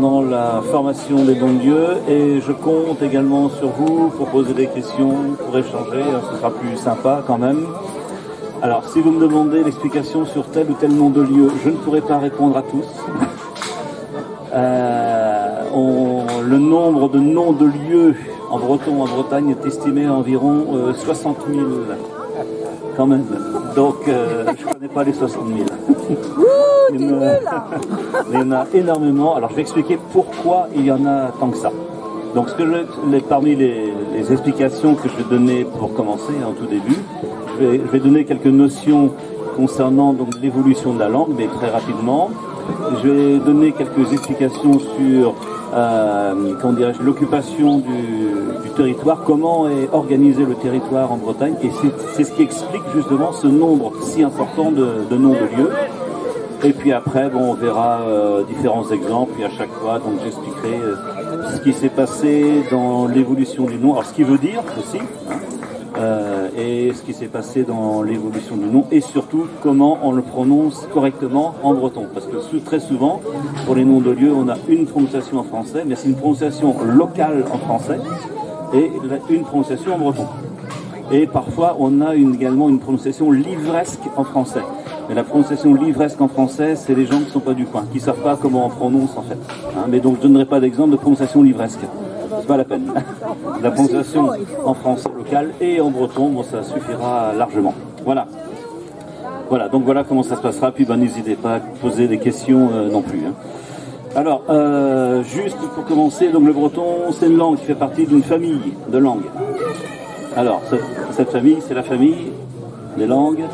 dans la formation des bons lieux et je compte également sur vous pour poser des questions, pour échanger, ce sera plus sympa quand même. Alors, si vous me demandez l'explication sur tel ou tel nom de lieu, je ne pourrai pas répondre à tous. Le nombre de noms de lieux en breton, en Bretagne, est estimé à environ 60 000 quand même. Donc, je ne connais pas les 60 000. Il y en a énormément. Alors, je vais expliquer pourquoi il y en a tant que ça. Donc, parmi les explications que je vais donner pour commencer, en tout début, je vais donner quelques notions concernant l'évolution de la langue, mais très rapidement. Je vais donner quelques explications sur l'occupation du territoire, comment est organisé le territoire en Bretagne, et c'est ce qui explique justement ce nombre si important de noms de lieux. Et puis après, on verra différents exemples, et à chaque fois, donc j'expliquerai ce qui s'est passé dans l'évolution du nom, alors ce qui veut dire aussi, et ce qui s'est passé dans l'évolution du nom, et surtout comment on le prononce correctement en breton. Parce que très souvent, pour les noms de lieux, on a une prononciation en français, mais c'est une prononciation locale en français, et une prononciation en breton. Et parfois, on a également une prononciation livresque en français. Mais la prononciation livresque en français, c'est les gens qui ne sont pas du coin, qui ne savent pas comment on prononce en fait. Mais donc, je ne donnerai pas d'exemple de prononciation livresque. C'est pas la peine. La prononciation en français local et en breton, ça suffira largement. Voilà. Voilà, donc voilà comment ça se passera. Puis n'hésitez pas à poser des questions non plus. Alors, juste pour commencer, donc le breton, c'est une langue qui fait partie d'une famille de langues. Alors, cette famille, c'est la famille des langues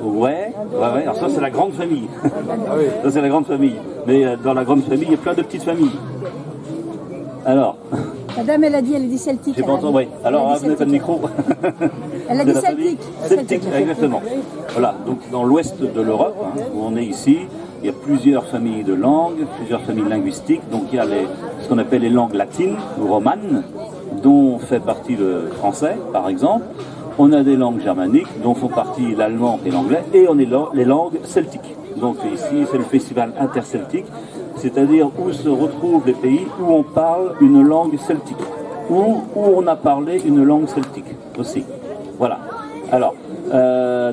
Ouais. Alors ça, c'est la grande famille. Ça, c'est la grande famille. Mais dans la grande famille, il y a plein de petites familles. Alors. Madame, elle a dit celtique. J'ai pas entendu, oui. Alors, venez pas de micro. Elle a dit celtique. Celtique, exactement. Voilà, donc dans l'ouest de l'Europe, où on est ici, il y a plusieurs familles de langues, plusieurs familles linguistiques. Donc il y a ce qu'on appelle les langues latines ou romanes, dont fait partie le français, par exemple. On a des langues germaniques, dont font partie l'allemand et l'anglais, et on a les langues celtiques. Donc ici, c'est le festival interceltique, c'est-à-dire où se retrouvent les pays où on parle une langue celtique, où on a parlé une langue celtique aussi. Voilà. Alors,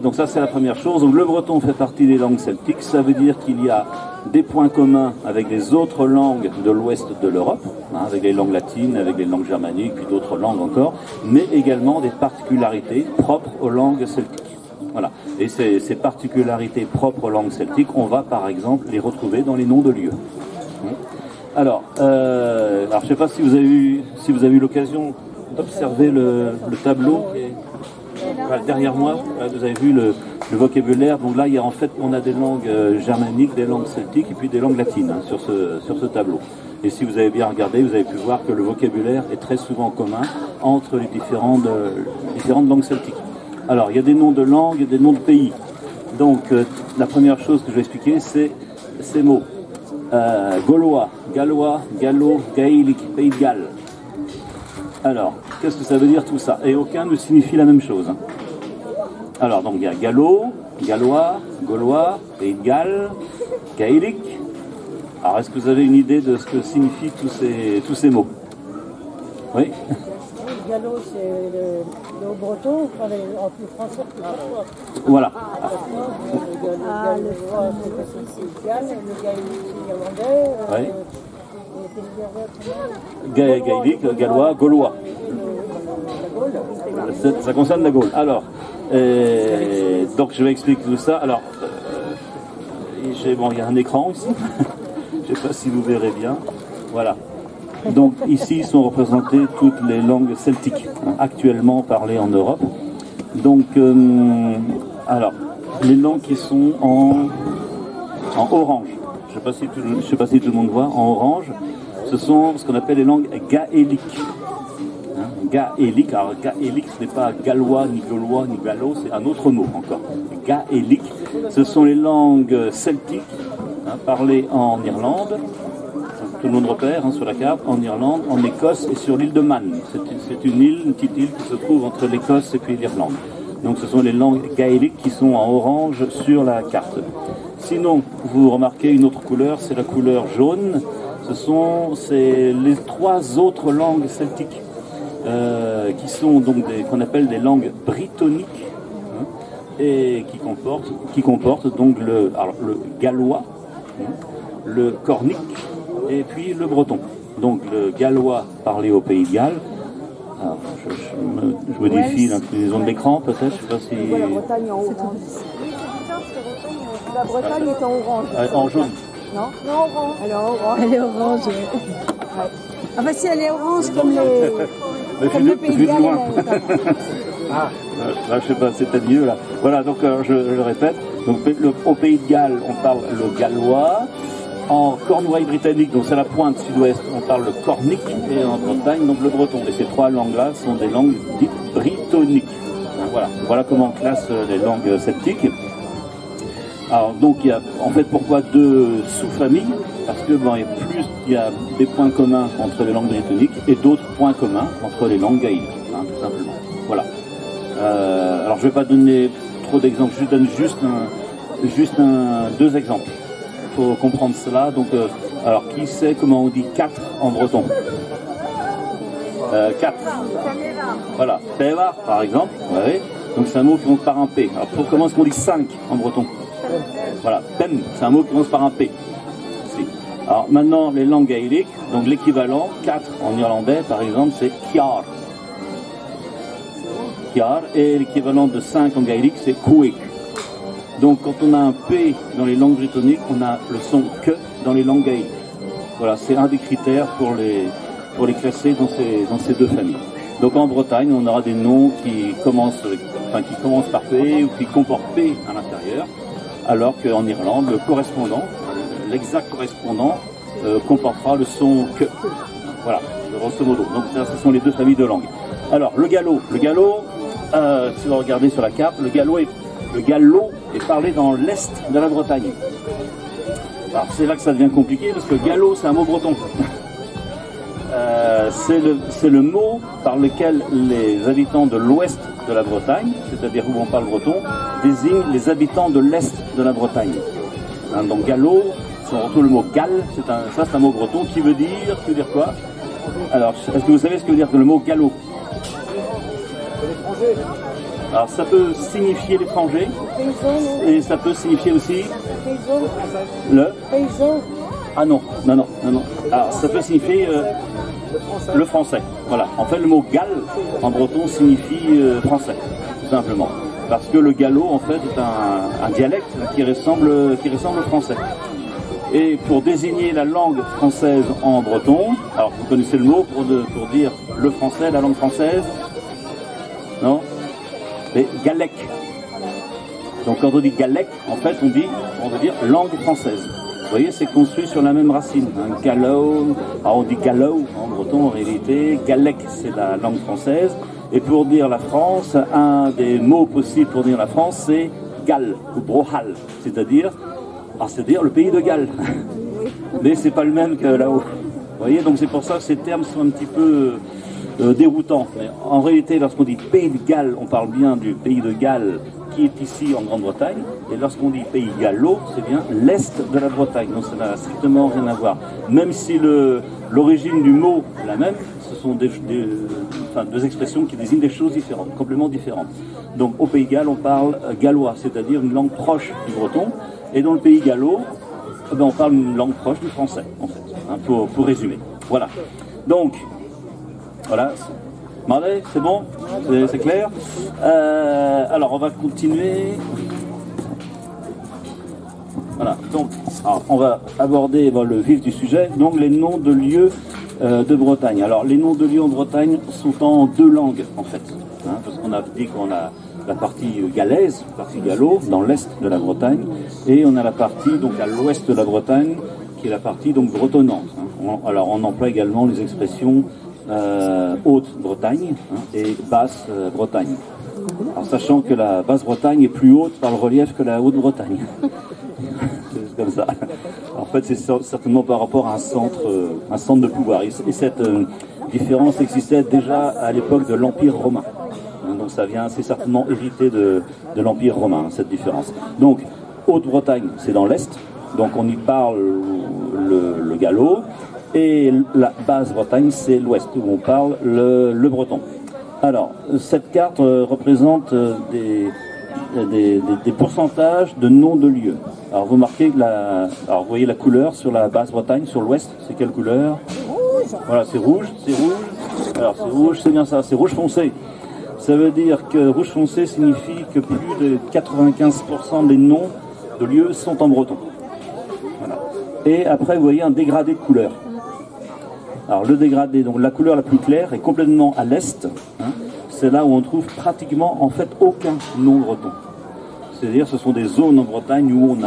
donc ça c'est la première chose. Donc le breton fait partie des langues celtiques, ça veut dire qu'il y a des points communs avec les autres langues de l'ouest de l'Europe, avec les langues latines, avec les langues germaniques, puis d'autres langues encore, mais également des particularités propres aux langues celtiques. Voilà. Et ces particularités propres aux langues celtiques, on va par exemple les retrouver dans les noms de lieux. Alors je ne sais pas si vous avez eu l'occasion d'observer le tableau qui est derrière moi. Vous avez vu le vocabulaire. Donc là, on a des langues germaniques, des langues celtiques et puis des langues latines sur ce tableau. Et si vous avez bien regardé, vous avez pu voir que le vocabulaire est très souvent commun entre les différentes langues celtiques. Alors, il y a des noms de langues, il y a des noms de pays. Donc, la première chose que je vais expliquer, c'est ces mots. Gaulois, gallois, gallo, gaélique, pays de Galles. Alors, qu'est-ce que ça veut dire tout ça? Et aucun ne signifie la même chose. Alors, donc il y a gallo, gallois, gaulois, pays de Galles, gaélique. Alors, est-ce que vous avez une idée de ce que signifient tous ces mots? Oui. Le gallo, c'est le breton, en plus français, voilà. Le gallo, c'est gaélique, c'est irlandais. Gaélique, gallois, gaulois. Ça concerne la Gaule. Alors, donc je vais expliquer tout ça. Alors, il y a un écran ici. Je ne sais pas si vous verrez bien. Voilà. Donc ici sont représentées toutes les langues celtiques actuellement parlées en Europe. Donc, alors, les langues qui sont en orange. Je ne sais pas si tout le monde voit. En orange, ce sont ce qu'on appelle les langues gaéliques. Gaélique, alors gaélique, ce n'est pas gallois, ni gaulois, ni gallo, c'est un autre mot encore. Gaélique, ce sont les langues celtiques, parlées en Irlande, tout le monde repère sur la carte, en Irlande, en Écosse et sur l'île de Man. C'est une petite île qui se trouve entre l'Écosse et puis l'Irlande. Donc ce sont les langues gaéliques qui sont en orange sur la carte. Sinon, vous remarquez une autre couleur, c'est la couleur jaune. C'est les trois autres langues celtiques qui sont donc qu'on appelle des langues brittoniques, hein, et qui comportent donc le gallois, hein, le cornique et puis le breton. Donc le gallois parlé au Pays de Galles. Alors, je modifie l'inclinaison de l'écran peut-être, je ne sais pas si... La Bretagne en orange. La Bretagne est en orange. En jaune. Non, orange. Elle est orange. Elle est orange. Ouais. Ah bah si elle est orange comme le Pays de Galles. Ah, là, je sais pas, c'est peut-être mieux là. Voilà, donc je le répète. Donc au Pays de Galles, on parle le gallois. En Cornouailles britannique, donc c'est la pointe sud-ouest, on parle le cornique, et en Bretagne, donc le breton. Et ces trois langues-là sont des langues dites brittoniques. Voilà comment on classe les langues celtiques. Alors donc il y a en fait pourquoi deux sous-familles, parce que il y a des points communs entre les langues brittoniques et d'autres points communs entre les langues gaéliques, hein, tout simplement. Voilà. Alors je ne vais pas donner trop d'exemples, je donne juste deux exemples. Il faut comprendre cela. Donc, alors qui sait comment on dit 4 en breton? 4. Voilà. Peva, par exemple. Ouais. Donc c'est un mot qui commence par un P. Alors comment est-ce qu'on dit 5 en breton? Voilà. Pem, c'est un mot qui commence par un P. Ici. Alors maintenant, les langues gaéliques, donc l'équivalent, 4 en irlandais, par exemple, c'est kiar. Kiar. Et l'équivalent de 5 en gaélique, c'est kuik. Donc quand on a un P dans les langues brittoniques, on a le son que dans les langues gaéliques. Voilà, c'est un des critères pour les classer dans ces deux familles. Donc en Bretagne, on aura des noms qui commencent par P ou qui comportent P à l'intérieur, alors qu'en Irlande, le correspondant, l'exact correspondant, comportera le son que. Voilà, grosso modo. Donc ce sont les deux familles de langues. Alors le gallo, si vous regardez sur la carte, le gallo est parlé dans l'est de la Bretagne. Alors c'est là que ça devient compliqué parce que gallo c'est un mot breton. C'est le mot par lequel les habitants de l'ouest de la Bretagne, c'est-à-dire où on parle breton, désignent les habitants de l'est de la Bretagne. Hein, donc gallo, si on retrouve le mot gal, c'est un mot breton qui veut dire quoi? Alors est-ce que vous savez ce que veut dire le mot gallo? Alors ça peut signifier l'étranger et ça peut signifier aussi le paysan. Ah non. Alors ça peut signifier le français. Voilà. En fait le mot gal en breton signifie français, tout simplement. Parce que le gallo en fait est un dialecte qui ressemble au français. Et pour désigner la langue française en breton, alors vous connaissez le mot pour dire le français, la langue française? Non? Les galec. Donc quand on dit galec, en fait on veut dire langue française. Vous voyez, c'est construit sur la même racine. Un gallo, alors on dit gallo en breton en réalité. Galec, c'est la langue française. Et pour dire la France, un des mots possibles pour dire la France, c'est Galles ou Brohal, c'est-à-dire le pays de Galles. Mais c'est pas le même que là-haut. Vous voyez, donc c'est pour ça que ces termes sont un petit peu déroutant. Mais en réalité, lorsqu'on dit Pays de Galles, on parle bien du Pays de Galles qui est ici en Grande-Bretagne. Et lorsqu'on dit Pays gallo, c'est bien l'Est de la Bretagne. Donc ça n'a strictement rien à voir. Même si l'origine du mot est la même, ce sont deux expressions qui désignent des choses différentes, complètement différentes. Donc au Pays de Galles, on parle gallois, c'est-à-dire une langue proche du breton. Et dans le Pays gallo, on parle une langue proche du français, en fait, hein, pour résumer. Voilà. Donc, voilà. Marley, c'est bon? C'est clair? Alors, on va continuer. Voilà. Donc, on va aborder le vif du sujet. Donc, les noms de lieux de Bretagne. Alors, les noms de lieux en Bretagne sont en deux langues, en fait. Hein, parce qu'on a dit qu'on a la partie galaise, la partie gallo, dans l'est de la Bretagne, et on a la partie donc à l'ouest de la Bretagne, qui est la partie donc bretonnante. Hein. Alors, on emploie également les expressions Haute-Bretagne et Basse-Bretagne. Alors, sachant que la Basse-Bretagne est plus haute par le relief que la Haute-Bretagne. C'est comme ça. En fait, c'est certainement par rapport à un centre de pouvoir. Et cette différence existait déjà à l'époque de l'Empire romain. Donc c'est certainement hérité de l'Empire romain, cette différence. Donc, Haute-Bretagne, c'est dans l'Est, donc on y parle le gallo, et la Basse-Bretagne, c'est l'Ouest, où on parle le breton. Alors, cette carte représente des pourcentages de noms de lieux. Alors, vous marquez alors, vous voyez la couleur sur la Basse-Bretagne, sur l'Ouest, c'est quelle couleur? Rouge. Voilà, c'est rouge, c'est rouge. Alors, c'est rouge, c'est bien ça, c'est rouge foncé. Ça veut dire que rouge foncé signifie que plus de 95% des noms de lieux sont en breton. Voilà. Et après, vous voyez un dégradé de couleur. Alors, le dégradé, donc la couleur la plus claire est complètement à l'est. Hein. C'est là où on trouve pratiquement, en fait, aucun nom breton. C'est-à-dire, ce sont des zones en Bretagne où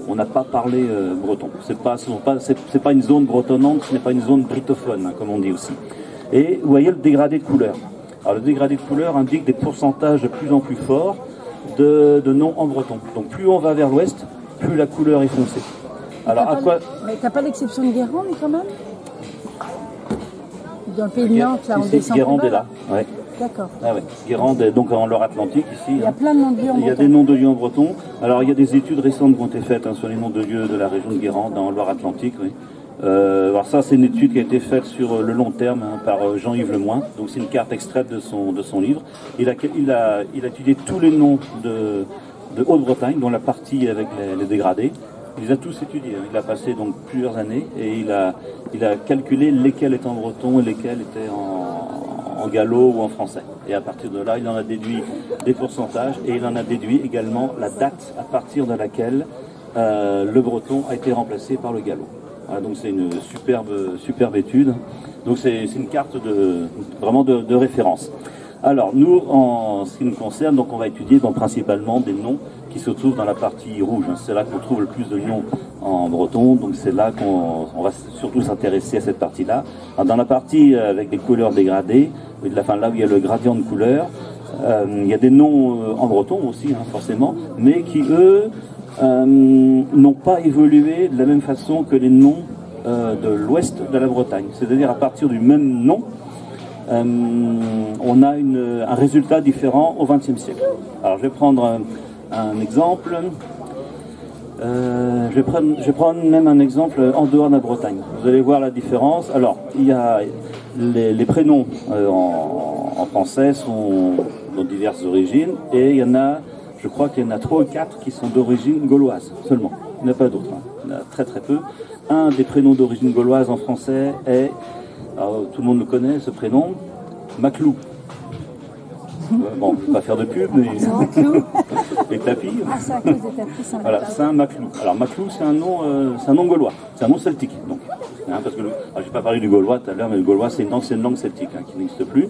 on n'a pas parlé breton. C'est pas une zone bretonnante, ce n'est pas une zone britophone, hein, comme on dit aussi. Et vous voyez le dégradé de couleur. Alors, le dégradé de couleur indique des pourcentages de plus en plus forts de noms en breton. Donc, plus on va vers l'ouest, plus la couleur est foncée. Alors, Mais t'as pas l'exception de Guérande, quand même? Dans le pays de Nantes, là, on descend. Guérande est là, ouais. D'accord. Ah ouais. Guérande est donc en Loire-Atlantique, ici. Il y a plein de noms de lieux en breton. Il y a des noms de lieux en breton. Alors, il y a des études récentes qui ont été faites sur les noms de lieux de la région de Guérande, en Loire-Atlantique, oui. Alors ça, c'est une étude qui a été faite sur le long terme par Jean-Yves Lemoyne. Donc c'est une carte extraite de son livre. Il a étudié tous les noms de Haute-Bretagne, dont la partie avec les dégradés. Il les a tous étudiés. Il a passé donc plusieurs années et il a calculé lesquels étaient en breton et lesquels étaient en gallo ou en français. Et à partir de là, il en a déduit des pourcentages et il en a déduit également la date à partir de laquelle le breton a été remplacé par le gallo. Voilà, donc c'est une superbe étude. Donc c'est une carte vraiment de référence. Alors nous, en ce qui nous concerne, donc on va étudier principalement des noms qui se trouvent dans la partie rouge. C'est là qu'on trouve le plus de noms en breton. Donc c'est là qu'on va surtout s'intéresser à cette partie-là. Dans la partie avec des couleurs dégradées, là où il y a le gradient de couleur, il y a des noms en breton aussi, forcément, mais qui eux n'ont pas évolué de la même façon que les noms de l'ouest de la Bretagne. C'est-à-dire à partir du même nom, on a un résultat différent au XXe siècle. Alors je vais prendre un exemple. Je vais prendre même un exemple en dehors de la Bretagne. Vous allez voir la différence. Alors, il y a les prénoms en français sont de diverses origines et il y en a, je crois qu'il y en a 3 ou 4 qui sont d'origine gauloise seulement. Il n'y en a pas d'autres. Il y en a très très peu. Un des prénoms d'origine gauloise en français est, alors, tout le monde le connaît, ce prénom, Maclou. Bon, je ne vais pas faire de pub, mais les tapis. Ah, c'est à cause des tapis. Voilà, Saint-Maclou. Alors Maclou, c'est un nom gaulois, c'est un nom celtique. Donc, parce que je n'ai pas parlé du gaulois tout à l'heure, mais le gaulois c'est une ancienne langue celtique qui n'existe plus.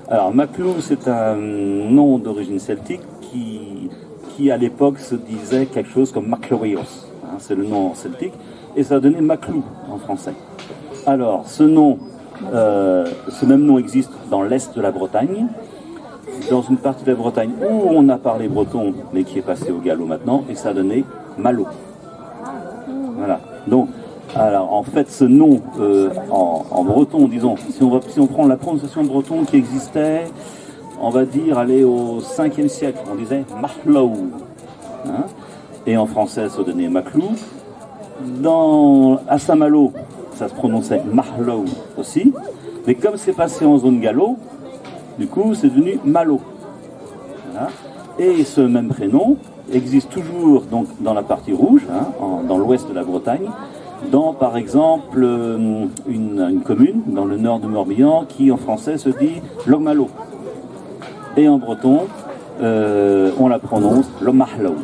Alors Maclou, c'est un nom d'origine celtique qui à l'époque se disait quelque chose comme Maclowéos. C'est le nom celtique, et ça a donné Maclou en français. Alors ce même nom existe dans l'est de la Bretagne, dans une partie de la Bretagne où on a parlé breton, mais qui est passé au gallo maintenant, et ça a donné Malo. Voilà. Donc, alors, en fait, ce nom en breton, disons, si on prend la prononciation breton qui existait, on va dire, aller au 5e siècle, on disait Mahlou. Et en français, ça donnait Maclou. À Saint-Malo, ça se prononçait Mahlou aussi. Mais comme c'est passé en zone gallo, du coup, c'est devenu Malo. Voilà. Et ce même prénom existe toujours donc, dans la partie rouge, dans l'ouest de la Bretagne, dans, par exemple, une commune dans le nord de Morbihan qui, en français, se dit Logmalo. Et en breton, on la prononce Lomahlo.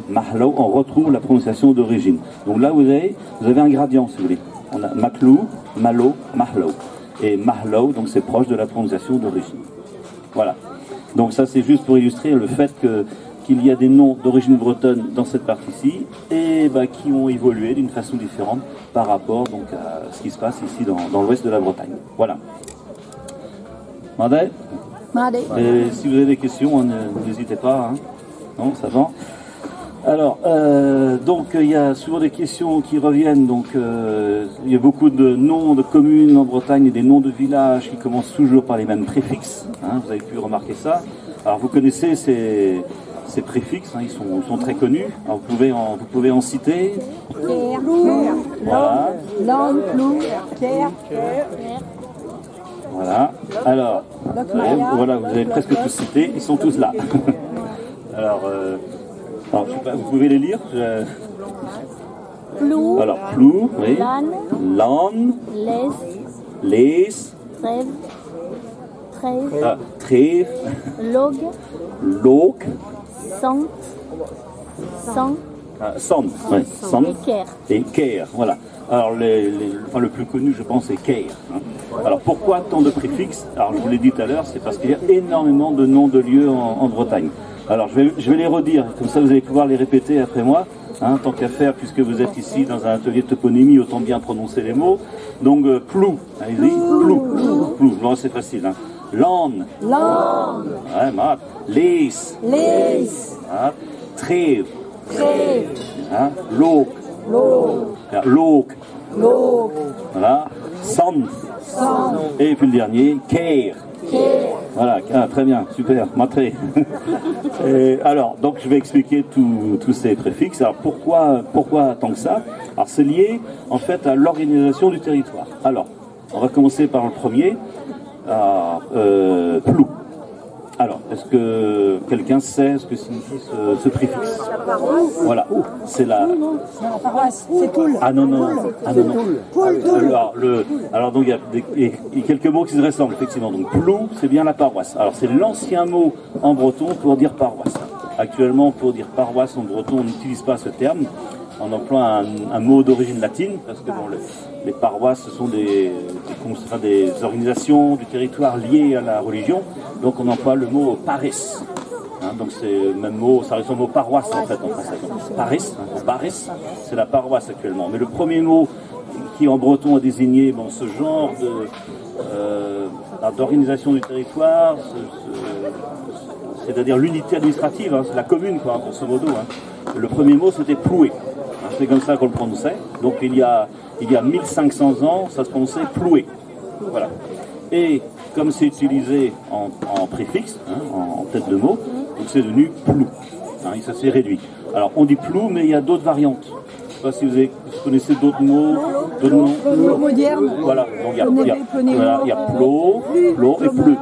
Mahlou, on retrouve la prononciation d'origine. Donc là, vous avez un gradient, si vous voulez. On a Maclou, Malo, Mahlou. Et Mahlou, donc c'est proche de la prononciation d'origine. Voilà. Donc ça c'est juste pour illustrer le fait qu'il y a des noms d'origine bretonne dans cette partie-ci et qui ont évolué d'une façon différente par rapport donc, à ce qui se passe ici dans l'ouest de la Bretagne. Voilà. Mandé ? Et si vous avez des questions, n'hésitez pas. Non, ça va ? Alors, donc il y a souvent des questions qui reviennent, donc il y a beaucoup de noms de communes en Bretagne et des noms de villages qui commencent toujours par les mêmes préfixes, vous avez pu remarquer ça. Alors vous connaissez ces préfixes, hein, ils sont très connus. Alors, vous pouvez en citer. Caire, Voilà. Langue, Plou, Caire, Voilà. Alors, voilà, vous avez presque tous cité. Ils sont tous là. Alors, je sais pas, vous pouvez les lire. Plou, Alors, Plou, oui. Lan, Les, Trève, Log, Log, Sant, Sant, ouais, Sant et Caire. et Caire, voilà. Alors enfin, le plus connu, je pense, c'est Caire. Hein. Alors pourquoi tant de préfixes? Alors je vous l'ai dit tout à l'heure, c'est parce qu'il y a énormément de noms de lieux en Bretagne. Alors je vais les redire, comme ça vous allez pouvoir les répéter après moi. Hein, tant qu'à faire, puisque vous êtes ici dans un atelier de toponymie, autant bien prononcer les mots. Donc Plou, allez-y, Plou, bon, c'est facile. Hein. Lan, ouais, mat. Les, hein. Trève, hein. Log, voilà. Sant, et puis le dernier, Caire. Voilà, très bien, super, matré. Alors, donc je vais expliquer tous ces préfixes. Alors pourquoi tant que ça? Alors c'est lié en fait à l'organisation du territoire. Alors, on va commencer par le premier, Plou. Alors, est-ce que quelqu'un sait ce que signifie ce préfixe? Voilà, c'est la paroisse, c'est Toul. Ah non. Alors donc il y a quelques mots qui se ressemblent effectivement. Donc Plou, c'est bien la paroisse. Alors c'est l'ancien mot en breton pour dire paroisse. Actuellement, pour dire paroisse en breton, on n'utilise pas ce terme. On emploie un mot d'origine latine parce que bon, les paroisses ce sont des organisations du territoire liées à la religion. Donc on emploie le mot paris. Hein, donc c'est le même mot, ça ressemble au paroisse en fait en français. Paris, c'est la paroisse actuellement. Mais le premier mot qui en breton a désigné ce genre d'organisation du territoire, c'est-à-dire l'unité administrative, hein, c'est la commune quoi, grosso modo. Hein. Le premier mot c'était plouer. Hein, c'est comme ça qu'on le prononçait. Donc il y a 1500 ans, ça se prononçait plouer. Voilà. Et comme c'est utilisé en préfixe, hein, en tête de mot, donc c'est devenu Plou. Hein, et ça s'est réduit. Alors on dit Plou, mais il y a d'autres variantes. Je ne sais pas si vous connaissez d'autres mots, d'autres noms. Plou moderne. Voilà, donc il y a Plo et Pleu.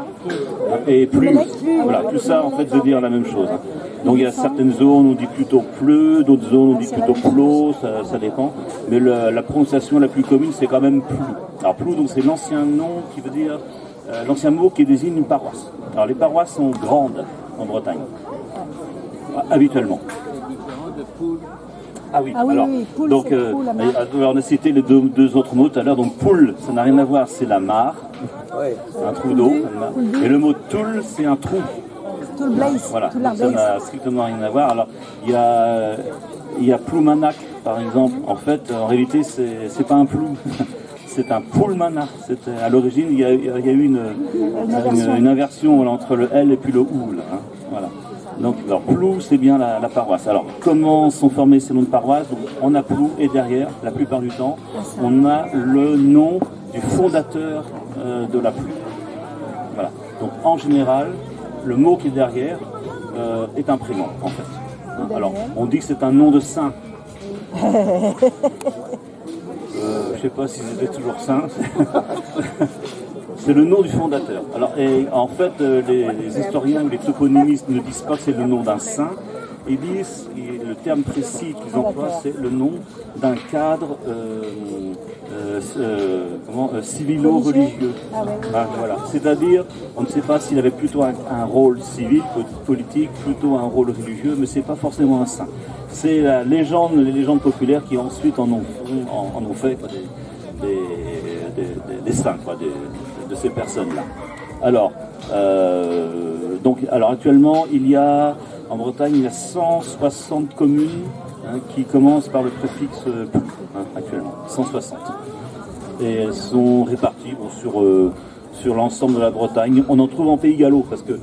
Et plus. Voilà, tout ça en fait veut dire la même chose. Hein. Donc il y a certaines zones on dit plutôt Pleu, d'autres zones on dit plutôt Plo, ça dépend. Mais la prononciation la plus commune c'est quand même Plou. Alors Plou, donc c'est l'ancien nom qui veut dire l'ancien mot qui désigne une paroisse. Alors les paroisses sont grandes en Bretagne, habituellement. Ah oui, alors, poule, donc on a cité les deux autres mots tout à l'heure. Donc poule, ça n'a rien à voir, c'est la mare, un trou d'eau. Et le mot toul, c'est un trou. Tout le blaze. Voilà, donc ça n'a strictement rien à voir. Alors il y a Ploumanac par exemple. En fait, en réalité, c'est pas un plou. C'est un poulmanac. À l'origine, il y a eu une inversion voilà, entre le L et puis le OU. Là, hein. Voilà. Donc, alors, Plou, c'est bien la paroisse. Alors, comment sont formés ces noms de paroisse? Donc, on a Plou et derrière, la plupart du temps, on a le nom du fondateur de la Plou. Voilà. Donc, en général, le mot qui est derrière est un prénom, en fait. Hein. Alors, on dit que c'est un nom de saint. Je ne sais pas si c'était toujours saint. C'est le nom du fondateur. Alors, et en fait, les historiens ou les toponymistes ne disent pas que c'est le nom d'un saint. Ils disent, le terme précis qu'ils emploient, c'est le nom d'un cadre civilo-religieux. Voilà. C'est-à-dire, on ne sait pas s'il avait plutôt un rôle civil, politique, plutôt un rôle religieux, mais c'est pas forcément un saint. C'est les légendes populaires qui ensuite en ont fait quoi, des saints, quoi, de ces personnes-là. Alors, alors actuellement, en Bretagne, il y a 160 communes qui commencent par le préfixe Plou, actuellement, 160. Et elles sont réparties sur l'ensemble de la Bretagne. On en trouve en Pays Gallo, parce que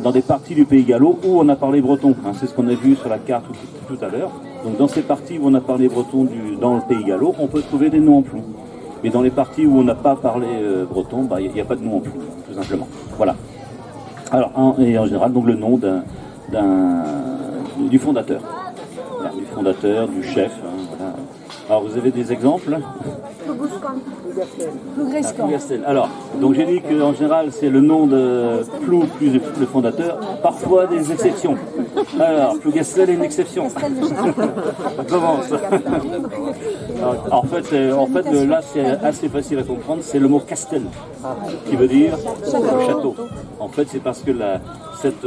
dans des parties du Pays Gallo où on a parlé breton, c'est ce qu'on a vu sur la carte tout à l'heure. Donc dans ces parties où on a parlé breton dans le Pays Gallo, on peut trouver des noms en Plou. Mais dans les parties où on n'a pas parlé breton, il n'y a pas de nom en Plou, tout simplement. Voilà. Alors, et en général, donc le nom du fondateur. Voilà, du fondateur, du chef. Hein, voilà. Alors vous avez des exemples? Plougastel. Alors, donc j'ai dit qu'en général c'est le nom de Plou plus le fondateur, parfois des exceptions. Alors, Plougastel est une exception. Ça commence. Alors, en fait là c'est assez facile à comprendre, c'est le mot castel, qui veut dire château. En fait c'est parce que cette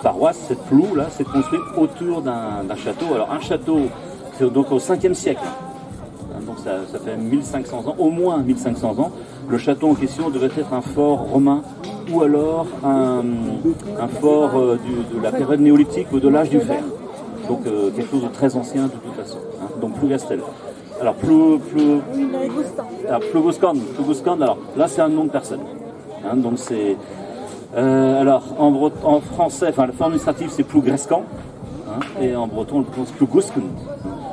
paroisse, cette Plou là, s'est construite autour d'un château. Alors un château, c'est donc au 5e siècle. Donc ça fait 1500 ans, au moins 1500 ans. Le château en question devait être un fort romain ou alors un fort de la période néolithique ou de l'âge du fer. Donc quelque chose de très ancien de toute façon. Hein. Donc Plougastel. Alors Plougoscan, alors là c'est un nom de personne. Hein, donc c'est alors en français, enfin la forme administrative c'est Plougrescan, hein, et en breton on prononce Plougoscan.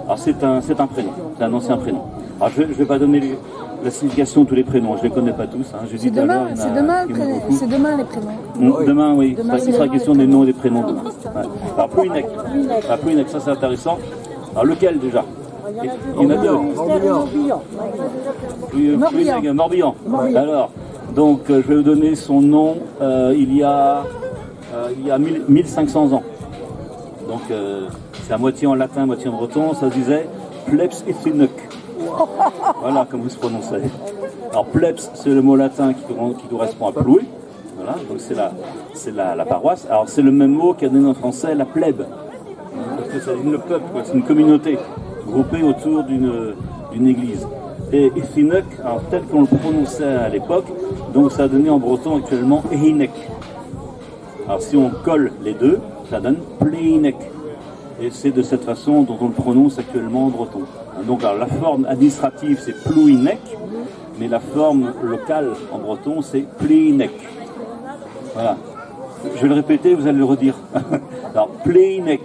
Alors c'est un prénom, c'est un ancien prénom. Alors je ne vais pas donner la signification de tous les prénoms, je ne les connais pas tous. Hein. C'est demain les prénoms. Demain, oui, il sera question des noms et des prénoms demain. Ouais. Alors Plouhinec, ça c'est intéressant. Alors lequel déjà? Il y en a deux. Morbihan. Alors, donc je vais vous donner son nom il y a 1500 ans. Donc c'est à moitié en latin, moitié en breton, ça se disait Plebs Ithinec. Voilà comment vous se prononcez. Alors plebs, c'est le mot latin qui correspond à Plouy. Voilà, donc c'est la paroisse. Alors c'est le même mot qui a donné en français la plèbe. Parce que ça dit le peuple, c'est une communauté groupée autour d'une église. Et Ithinec, alors tel qu'on le prononçait à l'époque, donc ça a donné en breton actuellement Ehinec. Alors si on colle les deux, ça donne Pléinec. Et c'est de cette façon dont on le prononce actuellement en breton. Donc alors, la forme administrative c'est Plouhinec, mais la forme locale en breton c'est Pléinec. Voilà. Je vais le répéter, vous allez le redire. Alors Pléinec.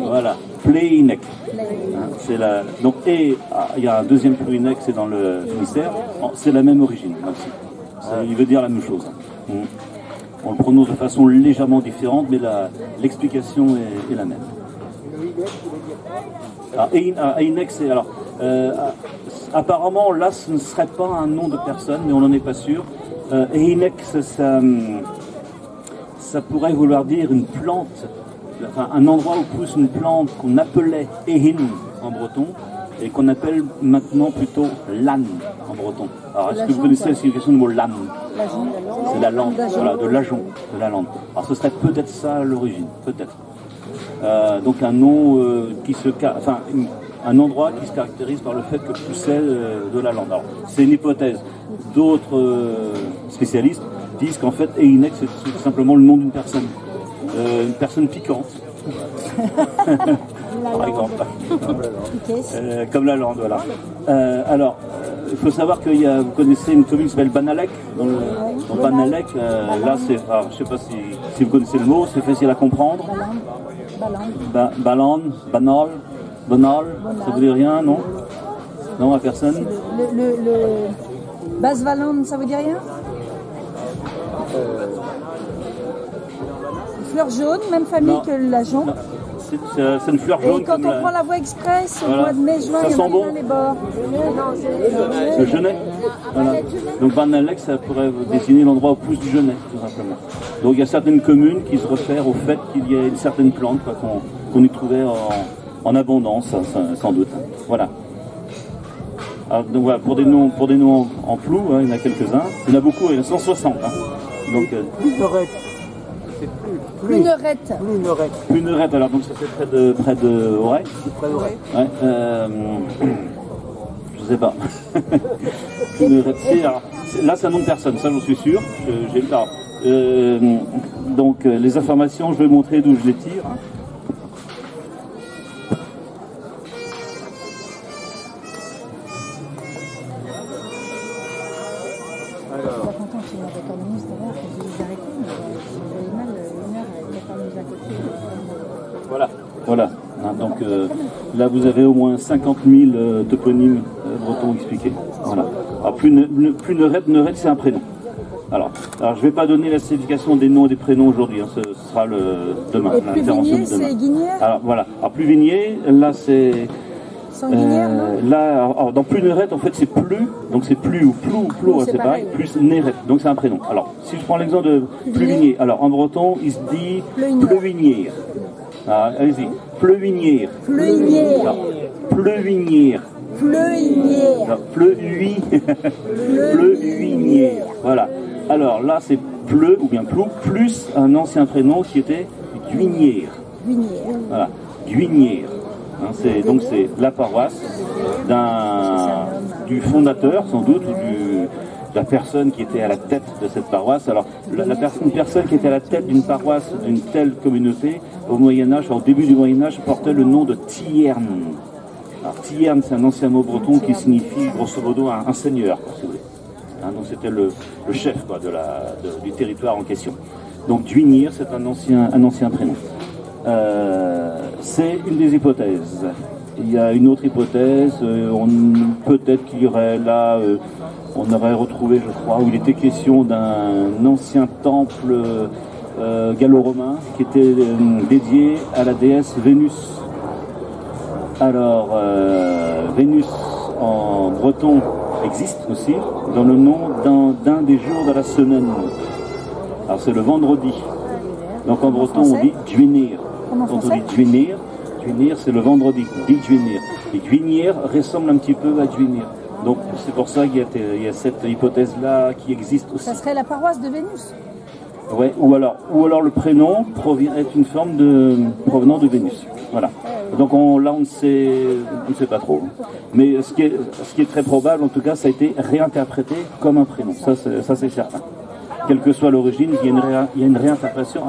Voilà, Pléinec. C'est donc il y a un deuxième Plouhinec, c'est dans le Finistère. C'est la même origine aussi. Il veut dire la même chose. On le prononce de façon légèrement différente, mais l'explication est la même. Ehinec, c'est alors apparemment là, ce ne serait pas un nom de personne, mais on n'en est pas sûr. Ehinec, ça pourrait vouloir dire une plante, enfin un endroit où pousse une plante qu'on appelait Ehin en breton et qu'on appelle maintenant plutôt l'âne en breton. Alors est-ce que vous connaissez la signification du mot l'âne? C'est la lande, voilà, de l'ajon, de la lande. Alors ce serait peut-être ça à l'origine, peut-être. Donc un nom un endroit qui se caractérise par le fait que poussait de la lande. Alors c'est une hypothèse. D'autres spécialistes disent qu'en fait Ehinec c'est tout simplement le nom d'une personne piquante. Par exemple. Comme la lande, voilà. Alors, il faut savoir que vous connaissez une commune qui s'appelle Banalec. Dans Banalec, là, je ne sais pas si vous connaissez le mot, c'est facile à comprendre. Banal, ça vous dit rien, non? Non, à personne? Basse-Valande, ça vous dit rien? Fleur jaune, même famille que l'ajon. C'est une fleur jaune. Et quand on prend la voie express au mois de mai-juin, il y en a dans les bords. Le genêt. Voilà. Donc Banalec, ça pourrait désigner l'endroit où pousse du genêt, tout simplement. Donc il y a certaines communes qui se réfèrent au fait qu'il y a une certaine plante qu'on y trouvait en abondance, sans doute. Voilà. Alors, donc voilà, pour des noms en Plou, hein, il y en a quelques-uns. Il y en a beaucoup, il y en a 160. Hein. Donc, Plounerette, alors donc ça fait près de Auray. Ouais, je sais pas. Plounerette, là c'est un nom de personne, ça j'en suis sûr. Donc les informations, je vais montrer d'où je les tire. Voilà. Hein, donc là vous avez au moins 50 000 toponymes bretons expliqués. Voilà. Alors Plounerette, c'est un prénom. Alors, je ne vais pas donner la signification des noms et des prénoms aujourd'hui, hein, ce sera demain, l'intervention de demain. C'est Guinière. Alors voilà, alors Pluvigné, là c'est... Sanguinière, non là, alors, dans Pluneret, en fait c'est plus, donc c'est plus ou plou, c'est pareil, plus Néret, donc c'est un prénom. Alors, si je prends l'exemple de Pluvigné, alors en breton, il se dit Pleuvinière. Ah, allez-y, Pleuvinière. Pleuvinière. Pleuvinière. Pleuvinière. Pleuvinière. Voilà. Alors là, c'est Pleu ou bien Plou, plus un ancien prénom qui était Guinière. Voilà, Guinière. Hein, donc c'est la paroisse du fondateur, sans doute, ou de la personne qui était à la tête de cette paroisse. Alors, une personne qui était à la tête d'une paroisse, d'une telle communauté, au Moyen-Âge, au début du Moyen-Âge, portait le nom de Tierne. Alors, Tierne, c'est un ancien mot breton qui signifie, grosso modo, un seigneur, si vous voulez. Hein, donc, c'était le chef quoi, du territoire en question. Donc, Duinir, c'est un ancien prénom. C'est une des hypothèses. Il y a une autre hypothèse, peut-être qu'il y aurait là, on aurait retrouvé, je crois, où il était question d'un ancien temple gallo-romain qui était dédié à la déesse Vénus. Alors, Vénus en breton existe aussi dans le nom d'un des jours de la semaine. Alors c'est le vendredi. Donc en breton on dit Duinir. Quand on dit Duinir, c'est le vendredi, dit Duinir. Et Duinir ressemble un petit peu à Duinir. Donc c'est pour ça qu'il y a cette hypothèse-là qui existe aussi. Ça serait la paroisse de Vénus. Ouais, ou alors le prénom est une forme provenant de Vénus. Voilà. Donc là on ne sait pas trop. Mais ce qui est très probable, en tout cas, ça a été réinterprété comme un prénom. Ça c'est certain. Quelle que soit l'origine, il y a une réinterprétation.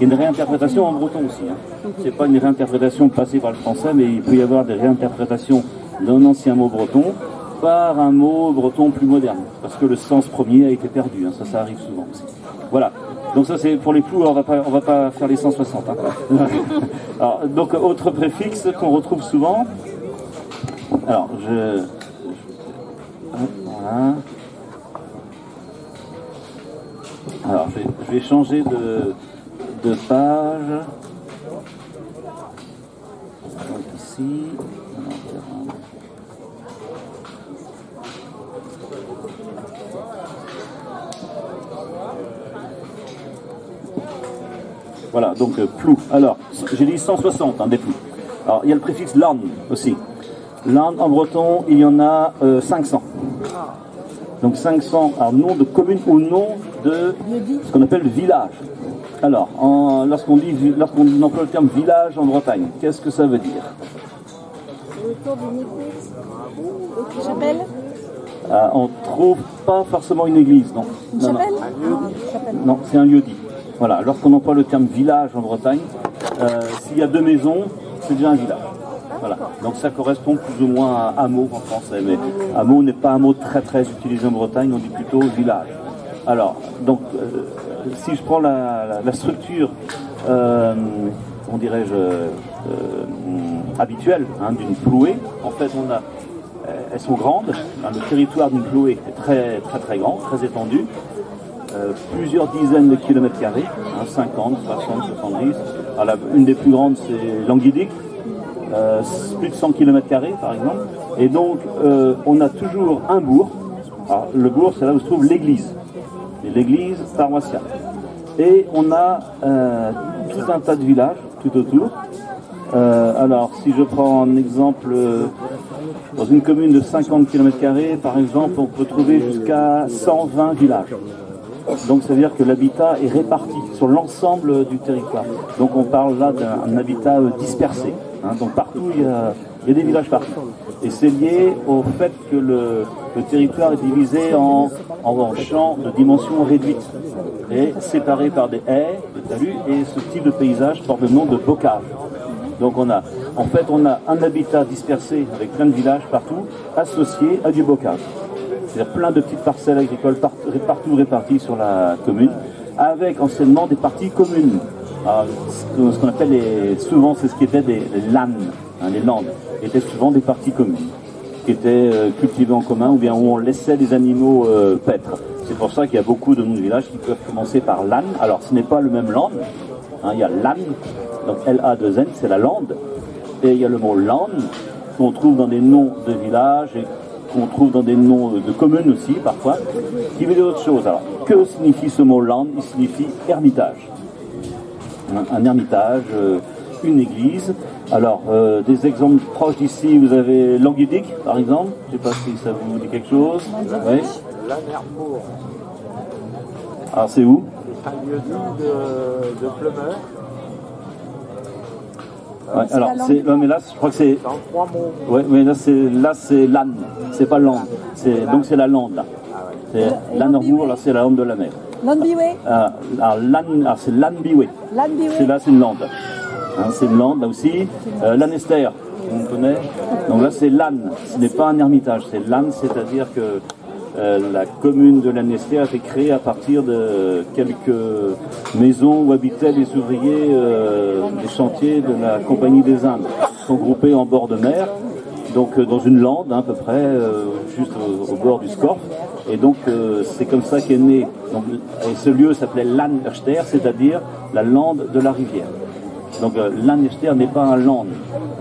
Il y a une réinterprétation en breton aussi. Hein. C'est pas une réinterprétation passée par le français, mais il peut y avoir des réinterprétations d'un ancien mot breton par un mot breton plus moderne, parce que le sens premier a été perdu. Hein. Ça arrive souvent aussi. Voilà. Donc ça c'est pour les plous. On va pas faire les 160. Hein. Alors, donc autre préfixe qu'on retrouve souvent. Alors voilà. Alors, je vais changer de page. Donc ici. Voilà, donc plou. Alors, j'ai dit 160 des plous. Alors, il y a le préfixe lan aussi. Lan en breton, il y en a 500. Donc 500, alors nom de commune ou nom de ce qu'on appelle village. Alors, lorsqu'on emploie le terme village en Bretagne, qu'est-ce que ça veut dire? Autour d'une église. Chapelle. On ne trouve pas forcément une église, non. Une chapelle? Non, c'est un lieu-dit. Voilà, lorsqu'on emploie le terme village en Bretagne, s'il y a 2 maisons, c'est déjà un village. Voilà. Donc ça correspond plus ou moins à hameau en français, mais hameau n'est pas un mot très très utilisé en Bretagne, on dit plutôt village. Alors, donc, si je prends la structure, on dirais-je, habituelle hein, d'une plouée, en fait elles sont grandes, hein, le territoire d'une plouée est très très très grand, très étendu, plusieurs dizaines de kilomètres carrés, hein, 50, 60, 70. Alors, une des plus grandes c'est Languidic, plus de 100 km par exemple, et donc on a toujours un bourg. Alors, le bourg c'est là où se trouve l'église paroissiale, et on a tout un tas de villages tout autour. Alors si je prends un exemple, dans une commune de 50 km par exemple, on peut trouver jusqu'à 120 villages. Donc ça veut dire que l'habitat est réparti sur l'ensemble du territoire. Donc on parle là d'un habitat dispersé. Hein, donc partout il y a des villages partout. Et c'est lié au fait que le territoire est divisé en champs de dimension réduite et séparé par des haies, des talus, et ce type de paysage porte le nom de bocage. Donc on a un habitat dispersé avec plein de villages partout, associé à du bocage. C'est-à-dire plein de petites parcelles agricoles partout réparties sur la commune, avec anciennement des parties communes. Alors, ce qu'on appelle souvent c'est ce qui était des landes, hein, les landes, étaient souvent des parties communes, qui étaient cultivées en commun, ou bien où on laissait les animaux paître. C'est pour ça qu'il y a beaucoup de noms de villages qui peuvent commencer par Lan. Alors ce n'est pas le même land, hein, il y a Lan, donc L-A-2-N, c'est la lande, et il y a le mot land qu'on trouve dans des noms de villages et qu'on trouve dans des noms de communes aussi parfois, qui veut dire autre chose. Alors que signifie ce mot land? Il signifie ermitage. Un ermitage, une église. Alors, des exemples proches d'ici, vous avez Languedic, par exemple. Je ne sais pas si ça vous dit quelque chose. Oui. Lannerbourg. Alors, c'est où? C'est un lieu-dit de Plumeur. Ouais, alors, ouais, mais là, je crois que c'est. Dans 3 mots. Ouais, mais là, c'est l'âne. C'est pas l'ande. Donc, c'est la lande, là. C'est Lannerbourg, là, c'est la lande de la mer. Lanbiwe. Alors, c'est Lanbiwe. Lanbiwe. Là, c'est une lande. Hein, c'est une lande, là aussi. Lanester, on connaît. Donc là, c'est Lannes. Ce n'est pas un ermitage, c'est Lannes, c'est-à-dire que la commune de Lanester a été créée à partir de quelques maisons où habitaient les ouvriers des chantiers de la Compagnie des Indes. Ils sont groupés en bord de mer, donc dans une lande, hein, à peu près, juste au bord du Scorff. Et donc, c'est comme ça qu'est né. Donc, et ce lieu s'appelait Lanester, c'est-à-dire la lande de la rivière. Donc, Lanester n'est pas un land.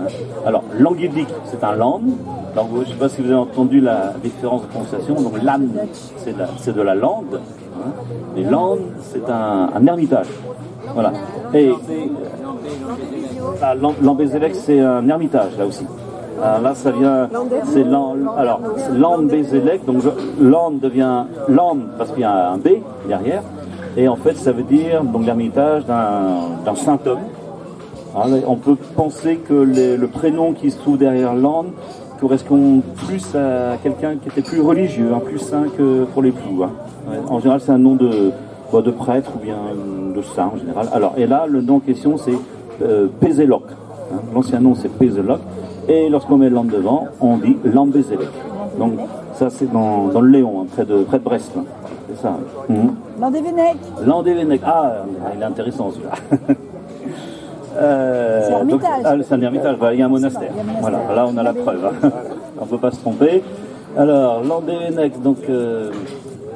Hein. Alors, Languedic, c'est un land. Donc, je ne sais pas si vous avez entendu la différence de prononciation. Donc, Lan, c'est de la lande. Hein. Et land, c'est un ermitage. Voilà. Et Lambézélec, c'est un ermitage, là aussi. Alors là, ça vient, c'est Lambézélec, donc land devient land parce qu'il y a un B derrière, et en fait, ça veut dire donc l'ermitage d'un saint homme. Alors, on peut penser que le prénom qui se trouve derrière land correspond plus à quelqu'un qui était plus religieux, hein, plus saint que pour les plous. Hein. En général, c'est un nom de prêtre ou bien de saint en général. Alors, et là, le nom en question, c'est Pézéloc. Hein. L'ancien nom, c'est Pézéloc. Et lorsqu'on met land devant, on dit Lambézélec. Donc ça c'est dans le Léon, hein, près de Brest. Hein. C'est ça. Landévennec. Landévennec. Ah, il est intéressant celui-là. C'est ermitage. C'est un ermitage, il y a un monastère. Voilà, là on a la preuve. Hein. On ne peut pas se tromper. Alors, Landévennec, donc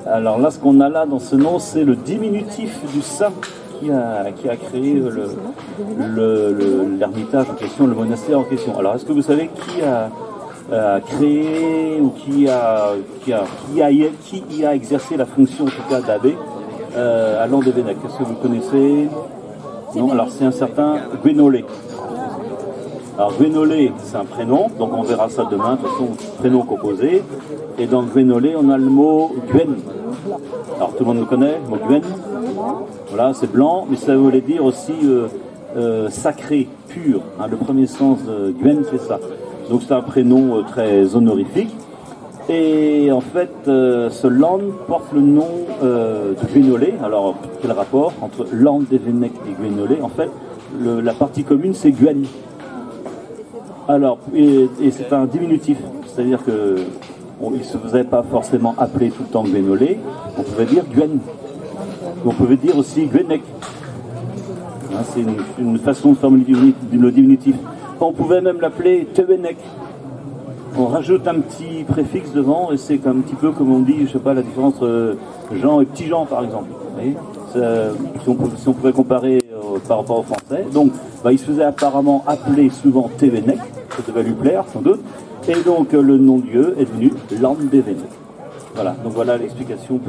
alors là ce qu'on a là dans ce nom, c'est le diminutif du saint qui a créé l'ermitage en question, le monastère en question. Alors, est-ce que vous savez qui a créé ou qui y a exercé la fonction, en tout cas, d'abbé à Landévennec? Est-ce que vous connaissez? Non, alors c'est un certain Guénolé. Alors, Guénolé, c'est un prénom, donc on verra ça demain, de toute façon, prénom composé. Et dans Guénolé, on a le mot Guen. Alors, tout le monde le connaît, le mot Guen. Voilà, c'est blanc, mais ça voulait dire aussi sacré, pur. Hein, le premier sens de Guen, c'est ça. Donc c'est un prénom très honorifique. Et en fait, ce land porte le nom de Guénolé. Alors, quel rapport entre Landévennec et Guénolé? En fait, la partie commune, c'est Guen. Alors, et c'est un diminutif, c'est-à-dire que il ne se faisait pas forcément appeler tout le temps Guénolé, on pouvait dire Guen. On pouvait dire aussi Guénec. Hein, c'est une façon de formuler le diminutif. On pouvait même l'appeler Tevenec. On rajoute un petit préfixe devant et c'est un petit peu comme on dit, je sais pas, la différence entre Jean et Petit Jean par exemple. Vous voyez, si on pouvait comparer par rapport au français. Donc, il se faisait apparemment appeler souvent Tevenec, ça devait lui plaire sans doute. Et donc le nom de lieu est devenu Landévennec. Voilà, donc voilà l'explication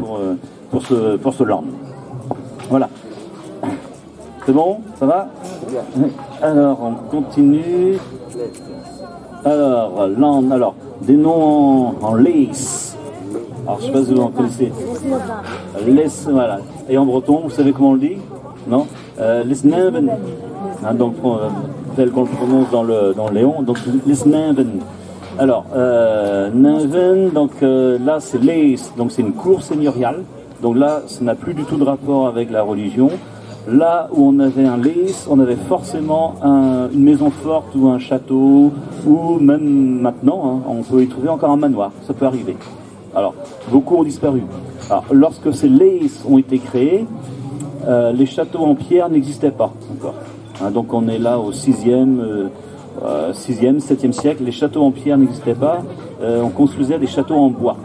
pour ce land. Voilà. C'est bon? Ça va? Alors, on continue. Alors, land, alors, des noms en lace. Alors, je ne sais pas si vous en connaissez. Lace, voilà. Et en breton, vous savez comment on le dit? Non? Lesneven. Hein, donc, tel qu'on le prononce dans le Léon. Donc, Lesneven. Alors, Neven, donc là, c'est lace. Donc, c'est une cour seigneuriale. Donc là, ça n'a plus du tout de rapport avec la religion. Là où on avait un lace, on avait forcément une maison forte ou un château, ou même maintenant, hein, on peut y trouver encore un manoir, ça peut arriver. Alors, beaucoup ont disparu. Alors, lorsque ces laces ont été créés, les châteaux en pierre n'existaient pas encore. Hein, donc on est là au 6e, 7e siècle, les châteaux en pierre n'existaient pas, on construisait des châteaux en bois.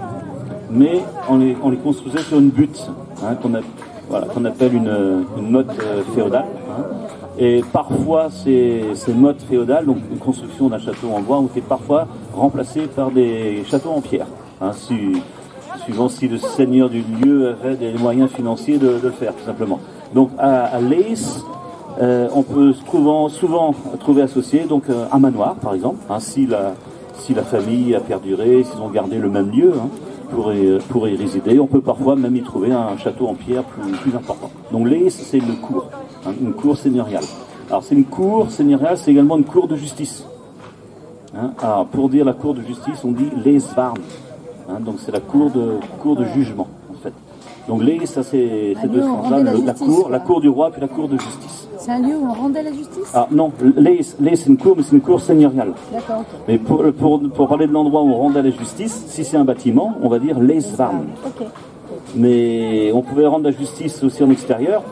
mais on les construisait sur une butte, hein, qu'on appelle une motte féodale. Hein. Et parfois, ces mottes féodales, donc une construction d'un château en bois, ont été parfois remplacées par des châteaux en pierre, hein, suivant si le seigneur du lieu avait des moyens financiers de le faire, tout simplement. Donc à Lees, on peut souvent trouver associé donc un manoir, par exemple, hein, si la famille a perduré, s'ils ont gardé le même lieu, hein, pour y résider. On peut parfois même y trouver un château en pierre plus important. Donc Lees, c'est une cour, hein, une cour seigneuriale. Alors c'est une cour seigneuriale, c'est également une cour de justice. Hein. Alors pour dire la cour de justice, on dit Leesvarn. Hein, donc c'est la cour de jugement, en fait. Donc Lees, ça c'est deux sens-là, la cour du roi puis la cour de justice. C'est un lieu où on rendait la justice? Ah non, Lees c'est une cour, mais c'est une cour seigneuriale. D'accord, ok. Mais pour parler de l'endroit où on rendait la justice, si c'est un bâtiment, on va dire Leesvarn. Ok. Mais on pouvait rendre la justice aussi en extérieur.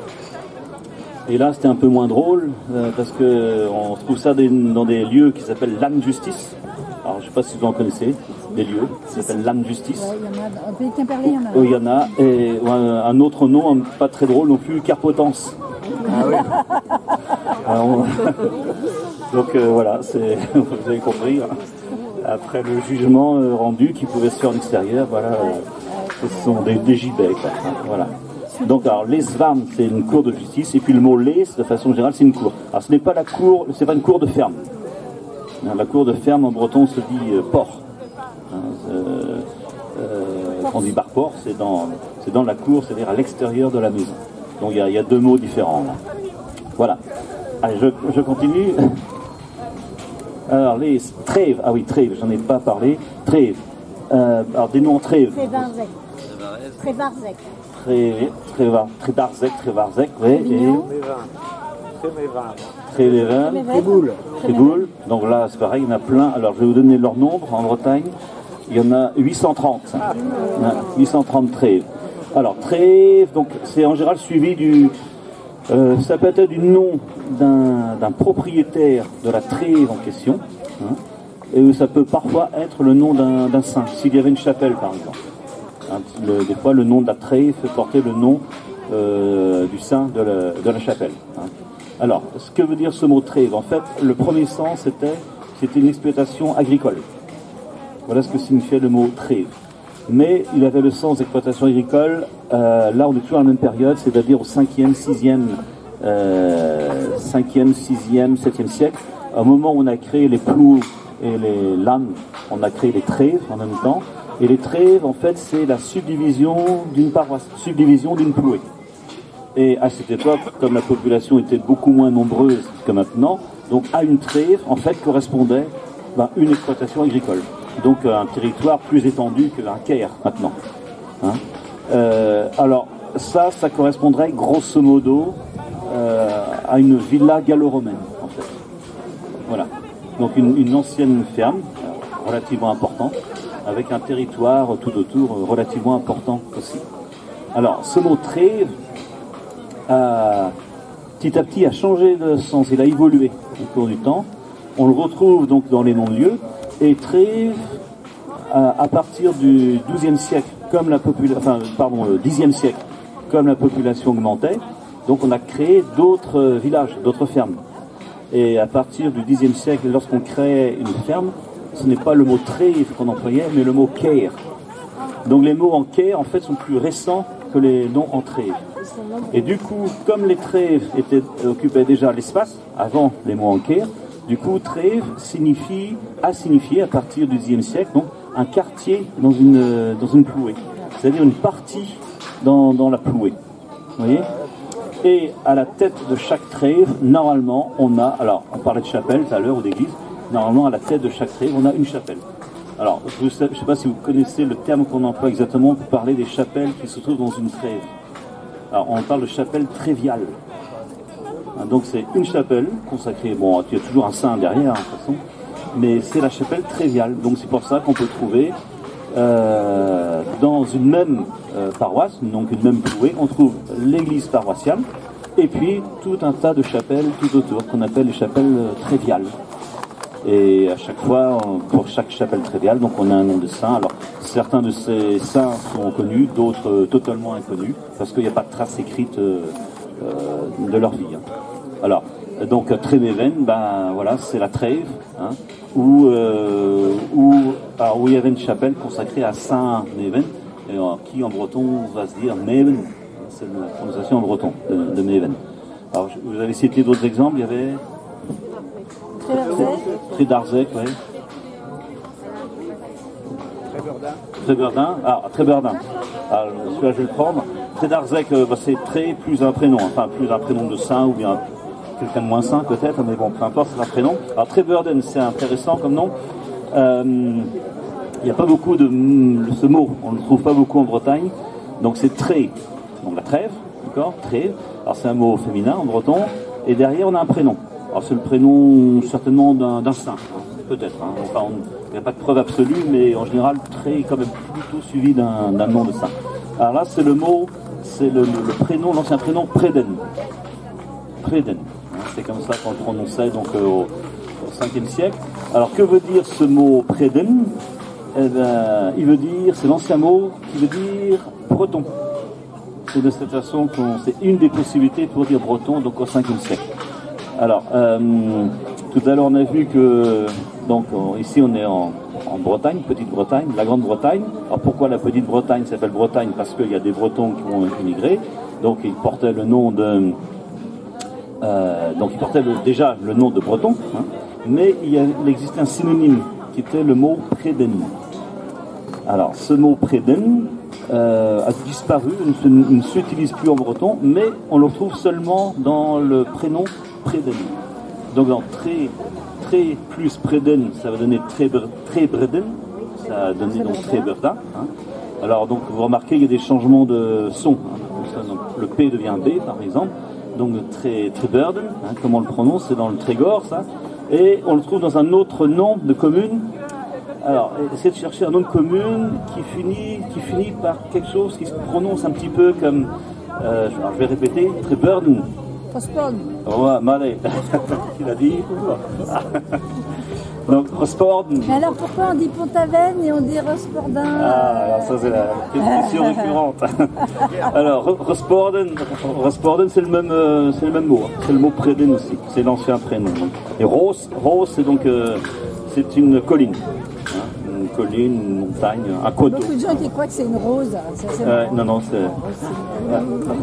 Et là, c'était un peu moins drôle, parce que on trouve ça dans des lieux qui s'appellent Land Justice. Alors, je ne sais pas si vous en connaissez, des lieux qui s'appellent Land Justice. Ouais, il y en a, au Pays de Quimperlé, il y en a. Oui, il y en a. Et un autre nom, pas très drôle non plus, Carpotence. Ah oui. Alors, donc voilà, vous avez compris. Hein. Après le jugement rendu qui pouvait se faire en extérieur, voilà, ce sont des gibets, quoi. Hein, voilà. Donc alors Leesvarn, c'est une cour de justice, et puis le mot Lees, de façon générale, c'est une cour. Alors ce n'est pas c'est pas une cour de ferme. La cour de ferme en breton se dit port. Hein, quand on dit barport, c'est dans la cour, c'est-à-dire à l'extérieur de la maison. Donc il y a deux mots différents. Là. Voilà. Allez, je continue. Alors les Trèves, ah oui, Trèves, j'en ai pas parlé. Trèves. Alors des noms en Trèves. Trévarzec. Trévarzec, oui. Trémévin. Tréboul. Donc là, c'est pareil, il y en a plein. Alors, je vais vous donner leur nombre en Bretagne. Il y en a 830. 830 trèves. Alors, trèves, donc c'est en général suivi ça peut être du nom d'un propriétaire de la trève en question. Hein, et ça peut parfois être le nom d'un saint, s'il y avait une chapelle, par exemple. Hein, des fois, le nom de la trève peut porter le nom du saint de la chapelle. Hein. Alors, ce que veut dire ce mot trève? En fait, le premier sens, c'était une exploitation agricole. Voilà ce que signifiait le mot trève. Mais il avait le sens d'exploitation agricole, là on est toujours à la même période, c'est-à-dire au 5e, 6e, 7e siècle, au moment où on a créé les ploucs et les lames, on a créé les trèves en même temps. Et les trèves, en fait, c'est la subdivision d'une paroisse, subdivision d'une plouée. Et à cette époque, comme la population était beaucoup moins nombreuse que maintenant, donc à une trève, en fait, correspondait une exploitation agricole. Donc un territoire plus étendu qu'un caire maintenant. Hein. Alors ça correspondrait grosso modo à une villa gallo-romaine, en fait. Voilà. Donc une ancienne ferme relativement importante, avec un territoire tout autour relativement important aussi. Alors ce mot trève, petit à petit a changé de sens, il a évolué au cours du temps. On le retrouve donc dans les noms de lieux, et trève à partir du XIIe siècle, comme le Xe siècle, comme la population augmentait, donc on a créé d'autres villages, d'autres fermes. Et à partir du Xe siècle, lorsqu'on crée une ferme, ce n'est pas le mot trève qu'on employait, mais le mot caire. Donc les mots en caire, en fait, sont plus récents que les noms en trève. Et du coup, comme les trèves occupaient déjà l'espace, avant les mots en caire, du coup, trève a signifié à partir du Xe siècle, donc un quartier dans une plouée. C'est-à-dire une partie dans la plouée. Vous voyez ? Et à la tête de chaque trève, normalement, on parlait de chapelle tout à l'heure ou d'église, normalement, à la tête de chaque trève, on a une chapelle. Alors, je ne sais pas si vous connaissez le terme qu'on emploie exactement pour parler des chapelles qui se trouvent dans une trève. Alors, on parle de chapelle tréviale. Donc, c'est une chapelle consacrée, bon, il y a toujours un saint derrière, de toute façon, mais c'est la chapelle tréviale. Donc, c'est pour ça qu'on peut trouver dans une même paroisse, donc une même plouée, on trouve l'église paroissiale, et puis tout un tas de chapelles tout autour, qu'on appelle les chapelles tréviales. Et à chaque fois, pour chaque chapelle tréviale, donc on a un nom de saint. Alors certains de ces saints sont connus, d'autres totalement inconnus, parce qu'il n'y a pas de trace écrite de leur vie. Hein. Alors, donc Trémeven, ben voilà, c'est la trêve, hein, où il y avait une chapelle consacrée à Saint Meven, qui en breton va se dire Meven, c'est la prononciation en breton de Meven. Alors vous avez cité d'autres exemples, il y avait Trédarzec, oui. Tréberdin. Ah, Tréberdin. Alors, celui-là, je vais le prendre. Trédarzec, c'est Tré plus un prénom, enfin plus un prénom de saint ou bien quelqu'un de moins saint peut-être, mais bon, peu importe, c'est un prénom. Alors Tréberden, c'est intéressant comme nom. Il n'y a pas beaucoup de ce mot, on ne le trouve pas beaucoup en Bretagne. Donc c'est Tré, donc la trêve, d'accord, Tré. Alors c'est un mot féminin en breton. Et derrière, on a un prénom. Alors c'est le prénom certainement d'un saint, hein, peut-être. Hein. Enfin, il n'y a pas de preuve absolue, mais en général, Tré est quand même plutôt suivi d'un nom de saint. Alors là, c'est le mot, c'est le prénom, l'ancien prénom Préden. Préden. C'est comme ça qu'on le prononçait donc, au 5e siècle. Alors que veut dire ce mot Préden? Eh bien, il veut dire, c'est l'ancien mot qui veut dire breton. C'est de cette façon c'est une des possibilités pour dire breton, donc au 5e siècle. Alors, tout à l'heure on a vu que, donc ici on est en Bretagne, Petite-Bretagne, la Grande-Bretagne. Alors pourquoi la Petite-Bretagne s'appelle Bretagne? Parce qu'il y a des Bretons qui ont immigré, donc ils portaient le nom de... donc il portait déjà le nom de breton, hein, mais il existait un synonyme qui était le mot Préden. Alors ce mot Préden a disparu, ne s'utilise plus en breton, mais on le retrouve seulement dans le prénom Préden. Donc dans Tré plus Préden, ça va donner Trébreden, ça va donner donc Tréberdin. Hein. Alors donc vous remarquez, il y a des changements de son. Hein, donc, le P devient B par exemple. Donc Tréberden, hein, comme on le prononce, c'est dans le Trégor, ça. Et on le trouve dans un autre nom de commune. Alors, essayez de chercher un nom de commune qui finit par quelque chose qui se prononce un petit peu comme, je vais répéter, Tréberden. Rosporden. Ouais, malé. Il a dit. Donc, Rosporden. Mais alors pourquoi on dit Pont-Aven et on dit Rosporden? Ah, alors ça c'est la question récurrente. Alors, Rosporden, c'est le même mot. Hein. C'est le mot Préden aussi. C'est l'ancien prénom. Et Rose, c'est donc c'est une colline. Hein. Une colline, une montagne, un coteau. Beaucoup de gens qui croient que c'est une rose. Non, c'est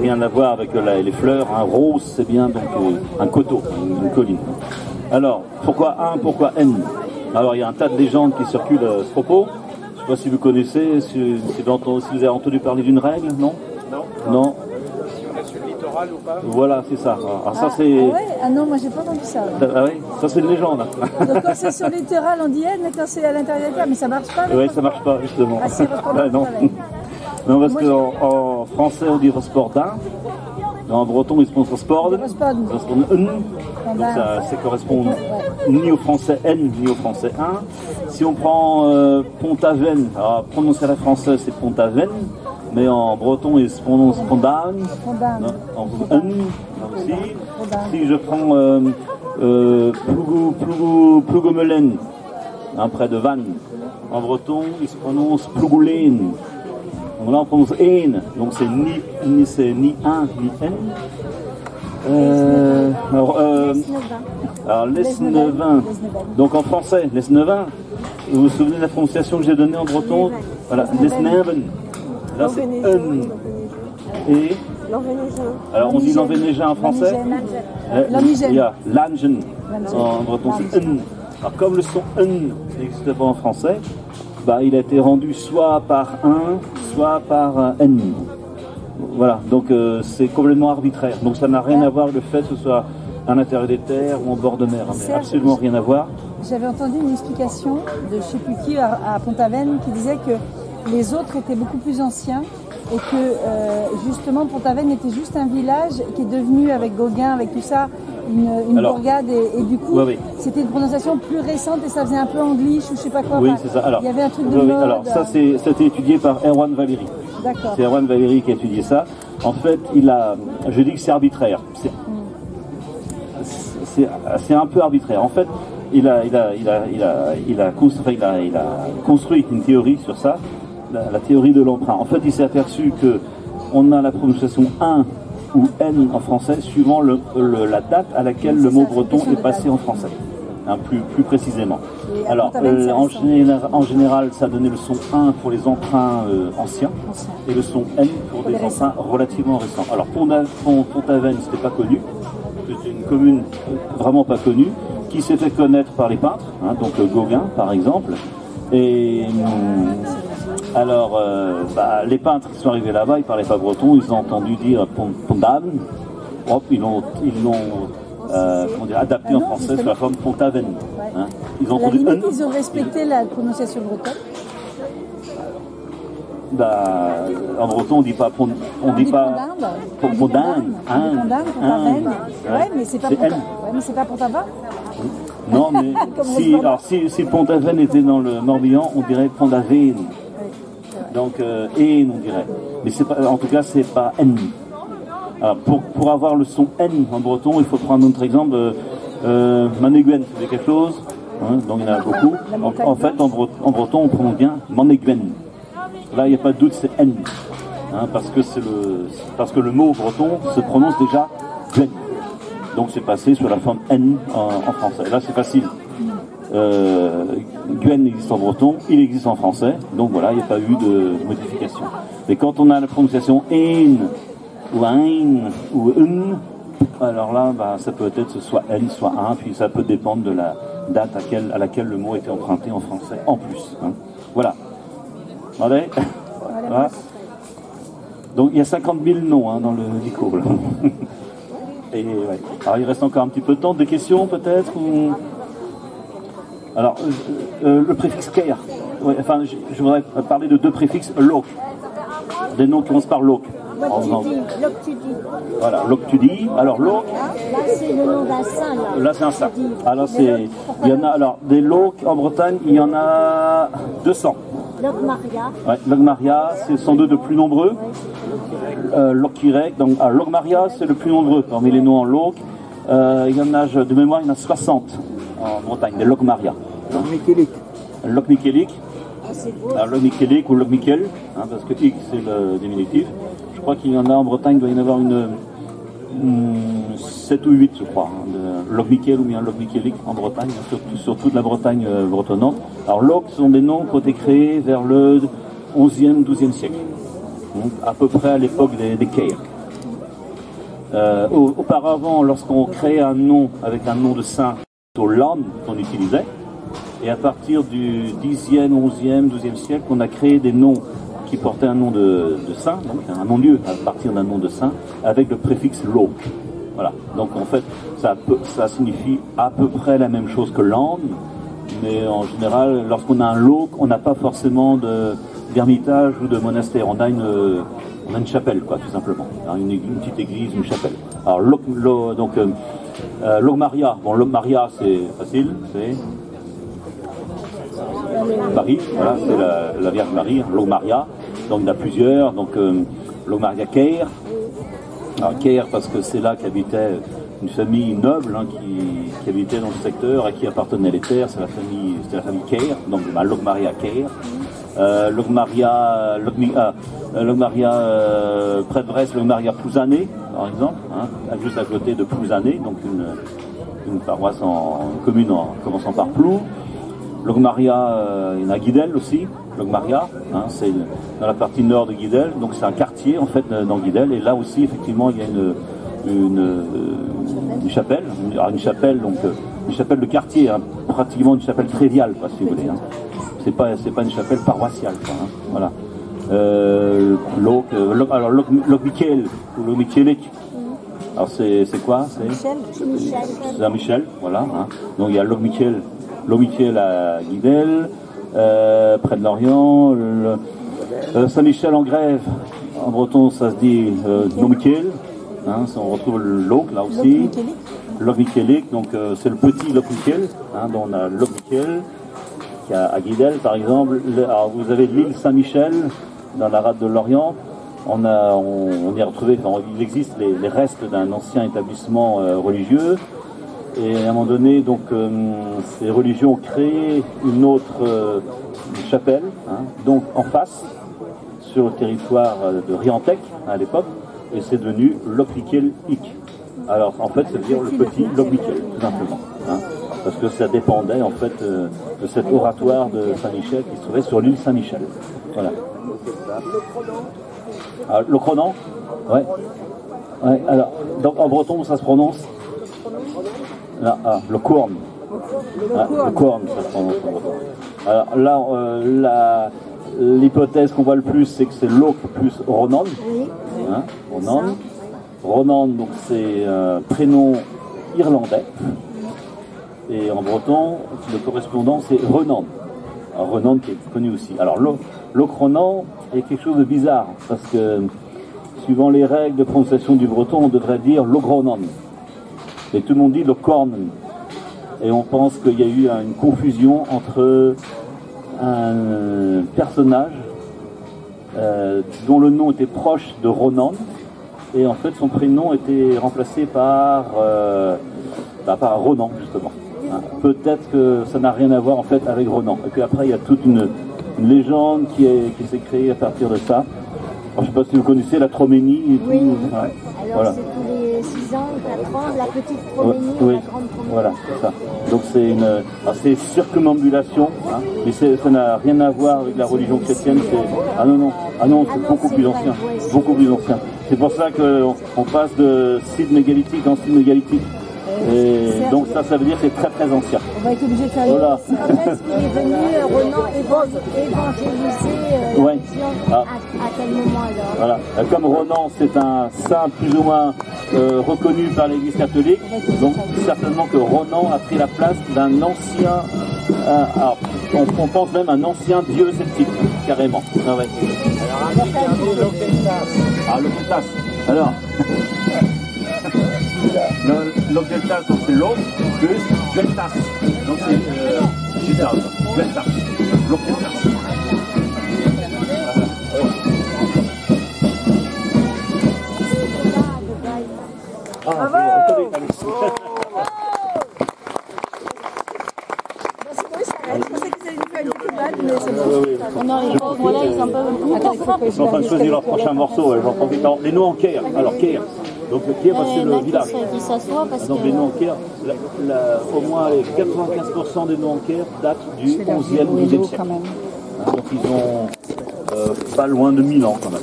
rien à voir avec les fleurs. Un rose, c'est bien donc un coteau, une colline. Alors, pourquoi un, pourquoi N? Alors, il y a un tas de légendes qui circulent à ce propos. Je ne sais pas si vous connaissez, si vous avez entendu parler d'une règle, non? Non. Si on est sur le littoral ou pas? Voilà, c'est ça. Alors, ça, c'est... Ah ouais? Ah non, moi, j'ai pas entendu ça. Ah oui? Ça, c'est une légende. Donc, quand c'est sur le littoral, on dit N, quand c'est à l'intérieur de la terre, mais ça marche pas? Oui, ça marche pas, justement. Ah, c'est Rosporden. Non. Non, parce qu'en français, on dit Rosporden. En breton, ils se prononcent Rosporden. Donc ça correspond ni au français N, ni au français 1. Si on prend Pont-Aven, alors prononcé à la française, c'est Pont-Aven, mais en breton, il se prononce Pondan. En N aussi. Si je prends Plougomelen, près de Vannes, en breton, il se prononce Plougoulen. Donc là, on prononce N, donc c'est ni 1 ni N. Alors, Lesnevin. Donc en français, Lesnevin. Vous vous souvenez de la prononciation que j'ai donnée en breton? Voilà, Lesneven. Là, c'est N. Et alors, on dit l'envénégin en français? Il y a Langen. En breton, c'est N. Alors, comme le son N n'existe pas en français, bah, il a été rendu soit par 1, soit par N. Voilà, donc c'est complètement arbitraire. Donc ça n'a rien à voir avec le fait que ce soit à l'intérieur des terres ou en bord de mer. Mais absolument rien à voir. J'avais entendu une explication de je ne sais plus qui à Pont-Aven qui disait que les autres étaient beaucoup plus anciens et que justement Pont-Aven était juste un village qui est devenu, avec Gauguin, avec tout ça, une bourgade et du coup c'était une prononciation plus récente et ça faisait un peu anglish ou je sais pas quoi. Oui, c'est ça. Alors, il y avait un truc de mode. Alors ça c'était étudié par Erwan Valéry. D'accord. C'est Erwan Valéry qui a étudié ça. En fait, je dis que c'est arbitraire. C'est un peu arbitraire. En fait, il a construit une théorie sur ça, la théorie de l'emprunt. En fait, il s'est aperçu que on a la prononciation 1 ou N en français suivant la date à laquelle le mot breton est passé en français, hein, plus précisément. Alors, en général, ça donnait le son 1 pour les emprunts anciens et le son N pour des emprunts relativement récents. Alors, Pont-Aven, c'était pas connu, c'était une commune vraiment pas connue, qui s'est fait connaître par les peintres, hein, donc Gauguin par exemple. Et alors, les peintres qui sont arrivés là-bas, ils parlaient pas breton, ils ont entendu dire Pont-Aven, hop, ils l'ont adapté en français sous la forme Pont-Aven. Hein. Ils ont entendu ils ont respecté la prononciation bretonne. En breton, on dit pas on dit pas Pont-Aven. Ouais, mais c'est pas Pont-Aven. Non, mais si Pont-Aven était dans le Morbihan, on dirait Pont-Aven. Donc, on dirait. Mais c'est pas, en tout cas, c'est pas N. Alors, pour avoir le son N en breton, il faut prendre un autre exemple. Maneguen, c'est quelque chose. Hein, donc, il y en a beaucoup. En fait, en breton, on prononce bien Maneguen. Là, il n'y a pas de doute, c'est N. Hein, parce que le mot breton se prononce déjà Guen. Donc, c'est passé sur la forme N en français. Là, c'est facile. Guen existe en breton, il existe en français, donc voilà, il n'y a pas eu de modification. Mais quand on a la prononciation N ou Ein ou Un, alors là, ça peut être soit N, soit Un, puis ça peut dépendre de la date à laquelle le mot était emprunté en français, en plus. Hein. Voilà. Allez. Voilà. Donc il y a 50 000 noms hein, dans le dico. Et ouais. Alors il reste encore un petit peu de temps. Des questions peut-être ou... Alors, le préfixe ker, ouais, enfin, je voudrais parler de deux préfixes loc, des noms qui commencent par loc. Voilà, loctudi. Alors, loc. Là, c'est le nom d'un saint. Là, c'est un saint. Alors, il y en a, alors, des locs en Bretagne, il y en a 200. Logmaria. Ouais, Logmaria, ce sont deux de plus nombreux. Locquirec, donc, Logmaria, c'est le plus nombreux parmi les noms en loc. Il y en a, de mémoire, il y en a 60 en Bretagne, des Logmaria. Locmiquelic. Alors Locmiquelic ou Locmiquel, hein, parce que X c'est le diminutif. Je crois qu'il y en a en Bretagne, il doit y en avoir une 7 ou 8, je crois, hein, de Locmiquel ou bien Locmiquelic en Bretagne, sur toute la Bretagne bretonnante. Alors Loc, ce sont des noms qui ont été créés vers le 11e, 12e siècle, donc à peu près à l'époque des Caire. Auparavant, lorsqu'on créait un nom avec un nom de saint, au land qu'on utilisait, et à partir du 10e, 11e, 12e siècle, on a créé des noms qui portaient un nom de saint, donc un non-lieu à partir d'un nom de saint, avec le préfixe loc. Voilà. Donc en fait, ça signifie à peu près la même chose que land, mais en général, lorsqu'on a un loc, on n'a pas forcément d'ermitage ou de monastère. On a une chapelle, quoi, tout simplement. Une petite église, une chapelle. Alors, Logmaria. Bon, Logmaria, c'est facile, c'est Marie, voilà, c'est la Vierge Marie, Logmaria. Donc, il y en a plusieurs. Donc, Logmaria Caire. Alors, Caire, parce que c'est là qu'habitait une famille noble hein, qui habitait dans le secteur et qui appartenait à les terres. C'était la famille Caire, donc Logmaria Caire. Logmaria près de Brest, Logmaria Plouzané, par exemple, hein, juste à côté de Plouzané, donc une paroisse une commune commençant par Plou. Logmaria, il y en a Guidel aussi, Logmaria, hein, c'est dans la partie nord de Guidel, donc c'est un quartier en fait dans Guidel, et là aussi effectivement il y a une chapelle, une chapelle de quartier, hein, pratiquement une chapelle tréviale, quoi, si vous voulez. Hein. C'est pas une chapelle paroissiale, quoi, hein, voilà. Alors Locmiquel ou Locmiquelic. Alors c'est quoi? C'est Saint-Michel, voilà. Hein. Donc il y a Locmiquel à Guidel, près de Lorient. Saint-Michel en Grève, en breton ça se dit Locmiquel. Hein, on retrouve le Loc là aussi. Locmiquelic, donc c'est le petit Locmiquel. Hein, donc on a Locmiquel qui a à Guidel par exemple. Alors vous avez l'île Saint-Michel dans la rade de Lorient. On y a retrouvé, il existe les restes d'un ancien établissement religieux. Et à un moment donné, donc, ces religions ont créé une autre chapelle, hein, donc en face, sur le territoire de Riantec à l'époque, et c'est devenu Locmiquel-Ik. Alors en fait, ça veut dire le petit Locmiquel, tout simplement, hein, parce que ça dépendait en fait de cet oratoire de Saint-Michel qui se trouvait sur l'île Saint-Michel. Voilà. Le Cronan, ouais. Ouais. Alors, donc en breton, ça se prononce là, le Courne. Le Courne, ça se prononce en breton. Alors là, l'hypothèse qu'on voit le plus, c'est que c'est Loc plus Ronan. Hein, Ronan. Ronan, donc c'est prénom irlandais. Et en breton, le correspondant, c'est Renan. Alors, Renan qui est connu aussi. Alors, Loc Ronan est quelque chose de bizarre, parce que suivant les règles de prononciation du breton, on devrait dire Logronan. Et tout le monde dit Locornen. Et on pense qu'il y a eu une confusion entre un personnage dont le nom était proche de Ronan, et en fait son prénom était remplacé par Ronan, justement. Hein. Peut-être que ça n'a rien à voir en fait avec Ronan. Et puis après il y a toute une légende qui s'est créée à partir de ça. Alors, je ne sais pas si vous connaissez la Troménie et tout. Oui. Ouais. Alors Voilà. c'est tous les 6 ans, 4 ans, la petite Troménie, Oui, la grande Troménie. voilà, c'est ça. Donc c'est circumambulation, hein, mais ça n'a rien à voir avec la religion chrétienne. Non, c'est beaucoup plus ancien, beaucoup plus ancien. C'est pour ça qu'on passe de style mégalithique en style mégalithique. Et donc ça veut dire que c'est très très ancien. On va être obligé de faire Voilà. Quand est-ce qu'il est venu, Ronan, évangéliser Ouais. à quel moment alors? Voilà. Comme Ronan, c'est un saint plus ou moins reconnu par l'Église catholique, donc certainement que Ronan a pris la place d'un ancien, alors, on pense même un ancien dieu celtique, carrément. Ah ouais. L'Ocdeltas. Alors, l'Ocdeltas, donc c'est l'eau plus Deltas. Donc c'est Gita, Deltas. L'Ocdeltas. Ils sont en train de choisir leur prochain morceau, j'en profite. Les noms en Caire. Alors Caire. Donc Caire, c'est le village. Donc les noms en Caire, au moins les 95% des noms en Caire datent du 11e ou 12e siècle. Donc ils ont pas loin de 1000 ans quand même.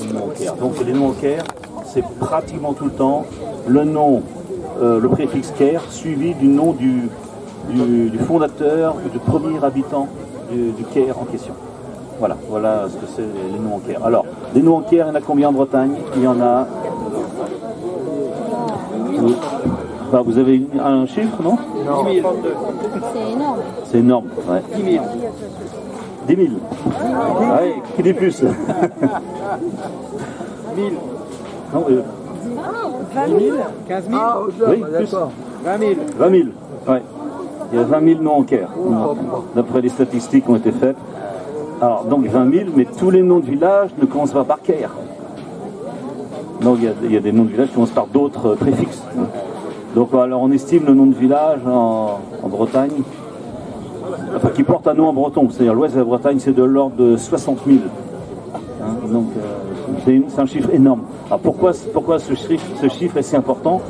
Les noms en Caire. Donc les noms en Caire, c'est pratiquement tout le temps le nom, le préfixe Caire, suivi du nom du fondateur, du premier habitant du Caire en question. Voilà ce que c'est les noms en Caire. Alors, les noms en Caire, il y en a combien en Bretagne? Il y en a... Enfin, vous avez un chiffre, non? 10 000. C'est énorme. C'est énorme, ouais. 10 000. 10 000. Ouais, qui dit plus? 1000. Non, 20 000. 15 000. oui, plus. 20 000. 20 000, ouais. Il y a 20 000 noms en Caire, d'après les statistiques qui ont été faites. Alors, donc 20 000, mais tous les noms de villages ne commencent pas par Caire. Donc il y a des noms de villages qui commencent par d'autres préfixes. Donc alors on estime le nom de village en Bretagne, enfin qui porte un nom en breton, c'est-à-dire l'ouest de la Bretagne, c'est de l'ordre de 60 000. Hein, donc c'est un chiffre énorme. Alors pourquoi ce chiffre est si important?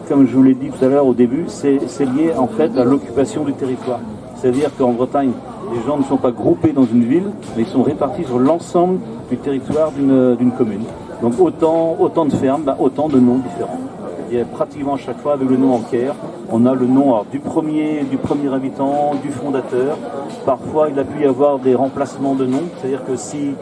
Comme je vous l'ai dit tout à l'heure au début, c'est lié en fait à l'occupation du territoire. C'est-à-dire qu'en Bretagne, les gens ne sont pas groupés dans une ville, mais ils sont répartis sur l'ensemble du territoire d'une commune. Donc autant de fermes, autant de noms différents. Il y a pratiquement à chaque fois avec le nom en Caire, on a le nom alors, du premier habitant, du fondateur. Parfois il a pu y avoir des remplacements de noms, c'est-à-dire que si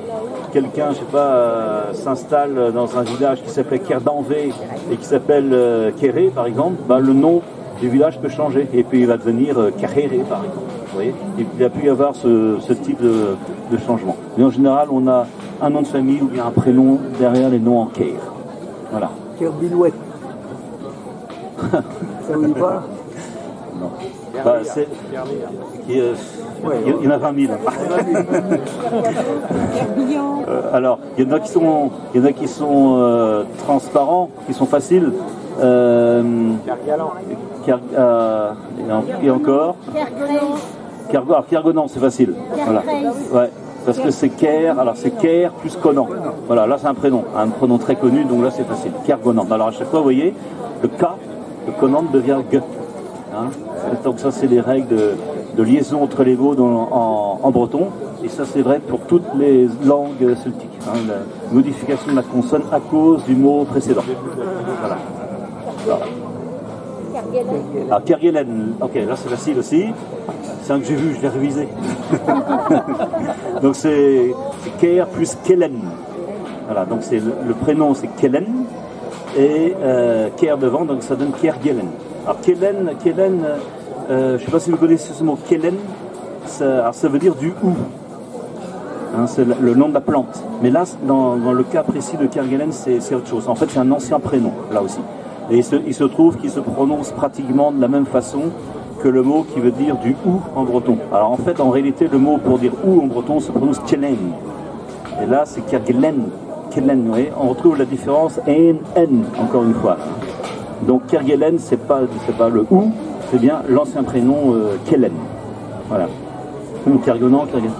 quelqu'un, je sais pas, s'installe dans un village qui s'appelait Caire d'Anvers et qui s'appelle Kéré par exemple, le nom du village peut changer et puis il va devenir Carréré par exemple. Vous voyez, il a pu y avoir ce type de changement. Mais en général, on a un nom de famille ou bien un prénom derrière les noms en Caire. Voilà. Caire Bilouette. Ça vous dit pas? Non. Il y en a 20 000. Alors, il y en a qui sont transparents, qui sont faciles. et encore. Alors, Kergonan, c'est facile. Voilà. Ouais, parce que c'est Ker, alors c'est Ker plus Conan. Voilà, là c'est un prénom très connu, donc là c'est facile. Kergonan. Alors à chaque fois, vous voyez, le K, le Conan devient G. Hein, donc ça, c'est les règles de liaison entre les mots en breton. Et ça, c'est vrai pour toutes les langues celtiques. Hein, la modification de la consonne à cause du mot précédent. Voilà. Alors, Kerguelen, ok, là c'est facile aussi. C'est un que j'ai vu, je l'ai révisé. Donc c'est Ker plus Kellen. Voilà, donc c'est le prénom c'est Kellen et Ker devant, donc ça donne Kerguelen. Alors Kellen, je ne sais pas si vous connaissez ce mot Kellen, ça veut dire du ou. Hein, c'est le nom de la plante. Mais là, dans le cas précis de Kerguelen, c'est autre chose. En fait, c'est un ancien prénom, là aussi. Et il se trouve qu'il se prononce pratiquement de la même façon que le mot qui veut dire du ou en breton. Alors en fait, en réalité, le mot pour dire ou en breton se prononce Kellen. Et là, c'est Kerguelen. Kellen, vous voyez, on retrouve la différence N, encore une fois. Donc Kerguelen, c'est pas le ou, c'est bien l'ancien prénom Kellen. Voilà. Kergonan, Kerguelen.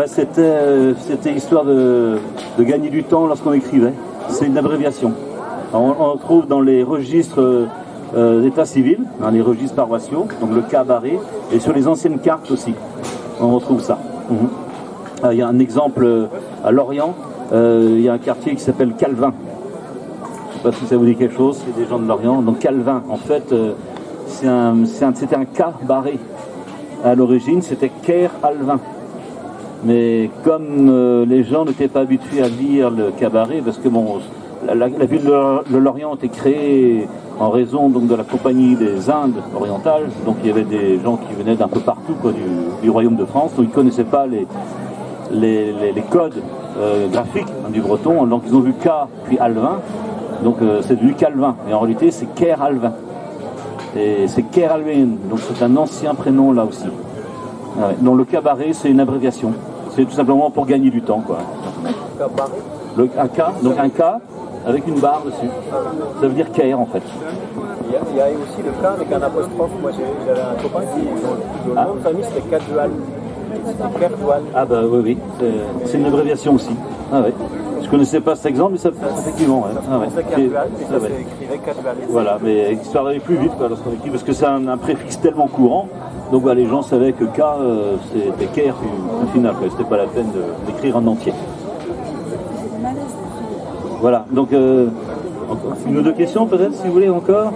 C'était histoire de gagner du temps lorsqu'on écrivait. C'est une abréviation. Alors, on trouve dans les registres d'état civil, hein, les registres paroissiaux, donc le cabaret, et sur les anciennes cartes aussi. On retrouve ça. Il y a un exemple à Lorient, il y a un quartier qui s'appelle Calvin. Je ne sais pas si ça vous dit quelque chose, c'est des gens de Lorient. Donc Calvin, en fait, c'était un K barré. À l'origine, c'était Ker Alvin. Mais comme les gens n'étaient pas habitués à lire le cabaret, parce que bon, la ville de Lorient a été créée en raison donc de la Compagnie des Indes orientales, donc il y avait des gens qui venaient d'un peu partout quoi, du royaume de France, donc ils ne connaissaient pas les codes graphiques hein, du breton, donc ils ont vu K puis Alvin, donc c'est devenu Calvin, et en réalité c'est Ker Alvin. Et c'est Ker Alvin, donc c'est un ancien prénom là aussi. Ouais, donc le cabaret c'est une abréviation, c'est tout simplement pour gagner du temps quoi. Un K, donc un K avec une barre dessus, ça veut dire Ker en fait. Il y a aussi le K avec un apostrophe. Moi j'avais un copain qui, le nom de famille c'était Kadual. Ah bah oui, c'est une abréviation aussi. Ah ouais. Je connaissais pas cet exemple, mais ça effectivement. Ouais. Ah ouais. Voilà, mais ça allait plus vite lorsqu'on écrit, parce que c'est un préfixe tellement courant. Donc bah, les gens savaient que K c'était Ker, puis au final, c'était pas la peine d'écrire en entier. Voilà, donc une ou deux questions peut-être si vous voulez encore.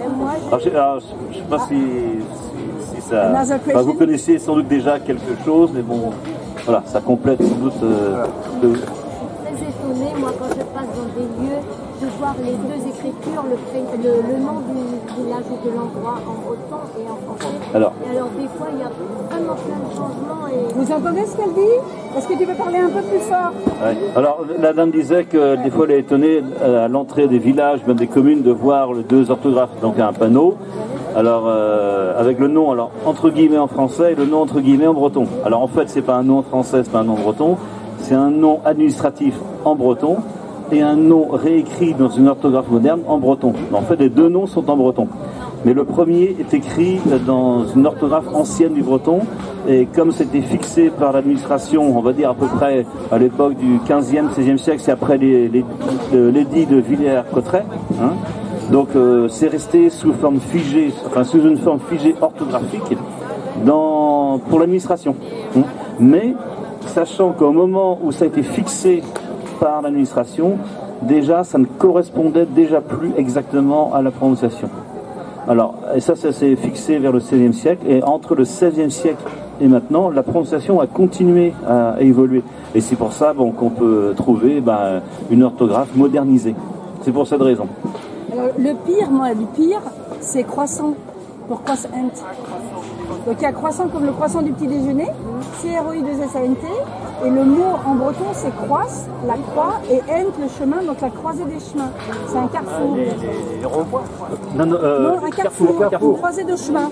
Alors, je ne sais pas si ça. Enfin, vous connaissez sans doute déjà quelque chose, mais bon, voilà, ça complète sans doute. Je suis très étonnée, moi, quand je passe dans des lieux, de voir les deux écritures, le nom du village ou de l'endroit en breton et en français. Alors Des fois, il y a vraiment plein de changements. Vous entendez ce qu'elle dit? Est-ce que tu peux parler un peu plus fort? Ouais. Alors, la dame disait que des fois, elle est étonnée à l'entrée des villages, même des communes, de voir les deux orthographes. Donc, il y a un panneau. Alors, avec le nom, alors, entre guillemets en français et le nom entre guillemets en breton. Alors, en fait, c'est pas un nom en français, c'est pas un nom breton. C'est un nom administratif en breton et un nom réécrit dans une orthographe moderne en breton. En fait, les deux noms sont en breton. Mais le premier est écrit dans une orthographe ancienne du breton, et comme c'était fixé par l'administration, on va dire à peu près à l'époque du 15e, 16e siècle, c'est après l'édit de Villers-Cotterêts, hein, donc c'est resté sous forme figée, enfin sous une forme figée orthographique pour l'administration. Hein. Mais sachant qu'au moment où ça a été fixé par l'administration, déjà ça ne correspondait déjà plus exactement à la prononciation. Alors, et ça s'est fixé vers le XVIe siècle, et entre le XVIe siècle et maintenant, la prononciation a continué à évoluer. Et c'est pour ça qu'on peut trouver une orthographe modernisée. C'est pour cette raison. Alors, le pire, c'est croissant, pour croissant. Donc il y a croissant comme le croissant du petit déjeuner, CROI2SANT, et le mot en breton c'est croisse, la croix, et ent, le chemin, donc la croisée des chemins. C'est un carrefour. Les ronds-points. Non, un carrefour, une croisée de chemin.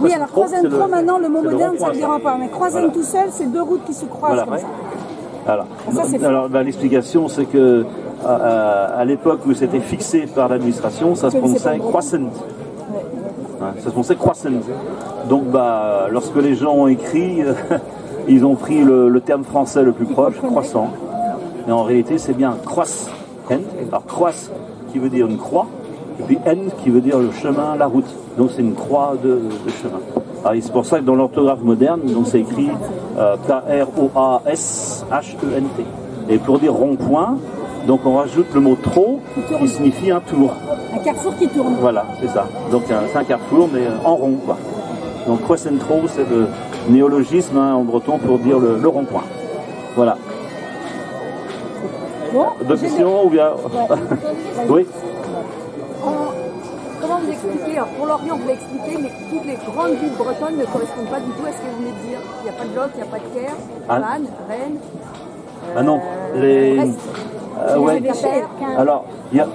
Oui, alors croisène 3 maintenant, le mot moderne ça ne le dira pas, mais croisène tout seul, c'est deux routes qui se croisent comme ça. Alors l'explication c'est que à l'époque où c'était fixé par l'administration, ça se prononçait croissant. Ça se prononçait croissant. Donc lorsque les gens ont écrit, ils ont pris le terme français le plus proche, croissant. Et en réalité, c'est bien croisse. Alors croisse qui veut dire une croix, et puis N qui veut dire le chemin, la route. Donc c'est une croix de chemin. Alors c'est pour ça que dans l'orthographe moderne, donc c'est écrit K-R-O-A-S-H-E-N-T. Et pour dire rond-point, donc on rajoute le mot trop qui signifie un tour. Un carrefour qui tourne. Voilà, c'est ça. Donc c'est un carrefour mais en rond, quoi. Donc croissantro, c'est le néologisme en breton pour dire le rond-point. Voilà. Bon, d'autres questions ou bien oui. Comment vous expliquez, alors pour l'Orient vous l'expliquez, mais toutes les grandes villes bretonnes ne correspondent pas du tout à ce que vous venez de dire. Il n'y a pas de Lot, il n'y a pas de Caire, Vannes, Rennes. Ah non, les. Ouais. Alors, il y a.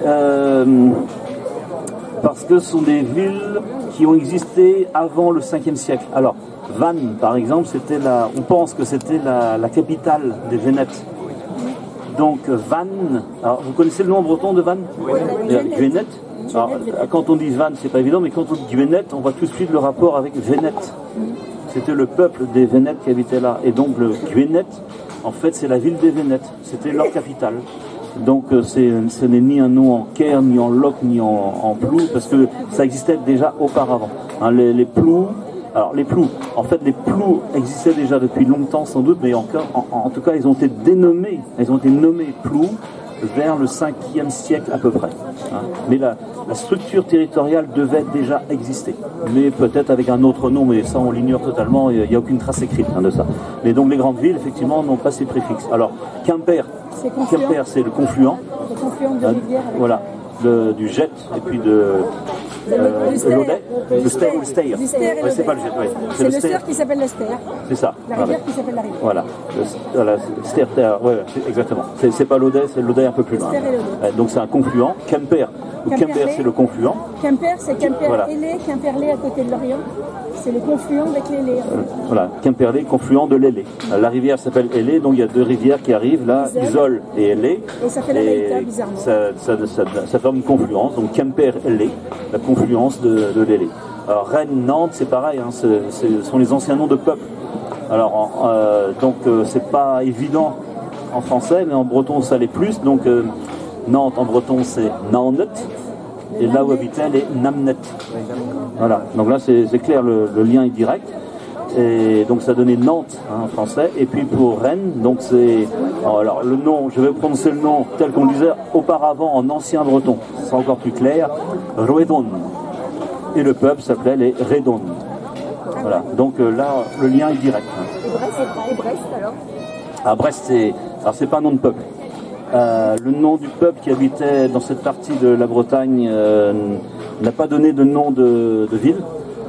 Parce que ce sont des villes qui ont existé avant le 5e siècle. Alors, Vannes, par exemple, on pense que c'était la capitale des Vénètes. Donc Vannes, alors vous connaissez le nom breton de Vannes? Guénette. Alors, quand on dit Vannes, c'est pas évident, mais quand on dit Guénette, on voit tout de suite le rapport avec Vénète. C'était le peuple des Vénètes qui habitait là. Et donc le Guénette, en fait, c'est la ville des Vénètes. C'était leur capitale. Donc ce n'est ni un nom en Caire, ni en Loc, ni en Plou, parce que ça existait déjà auparavant. Hein, les Plous. Alors les Plous, en fait les Plous existaient déjà depuis longtemps sans doute, mais encore, en tout cas ils ont été nommés Plous vers le 5e siècle à peu près. Hein. Mais la structure territoriale devait déjà exister, mais peut-être avec un autre nom, mais ça on l'ignore totalement, il n'y a aucune trace écrite de ça. Mais donc les grandes villes effectivement n'ont pas ces préfixes. Alors Quimper, c'est le confluent. Le confluent de rivière. Voilà, du Jet et puis l'Audet, le Ster ou le Steyr. C'est pas le Jet, oui. C'est le Ster qui s'appelle le Ster. C'est ça. La rivière qui s'appelle la rivière. Voilà. Ster, exactement. C'est pas l'Audet, c'est l'Audet un peu plus loin. Donc c'est un confluent. Quimper c'est le confluent. Quimper, c'est Quimper-Ailé, Quimperlé à côté de Lorient. C'est le confluent avec l'Ailé. Voilà, Quimperlé, confluent de l'Ailé. La rivière s'appelle Ailé, donc il y a deux rivières qui arrivent là, Isole et Ailé. Et ça fait la Delta, bizarrement. Ça forme une confluence, donc Quimper-Ailé, la confluence de l'Ailé. Alors Rennes, Nantes, c'est pareil, hein, ce sont les anciens noms de peuples. Alors, donc c'est pas évident en français, mais en breton ça l'est plus. Donc Nantes en breton c'est Nannet. Et là où habitait les Namnet. Voilà, donc là c'est clair, le lien est direct. Et donc ça donnait Nantes en français. Et puis pour Rennes, donc c'est. Alors le nom, je vais prononcer le nom tel qu'on le disait auparavant en ancien breton. Ce sera encore plus clair. Redon. Et le peuple s'appelait les Redon. Voilà, donc là le lien est direct. Et Brest alors? À Brest, c'est pas un nom de peuple. Le nom du peuple qui habitait dans cette partie de la Bretagne n'a pas donné de nom de ville.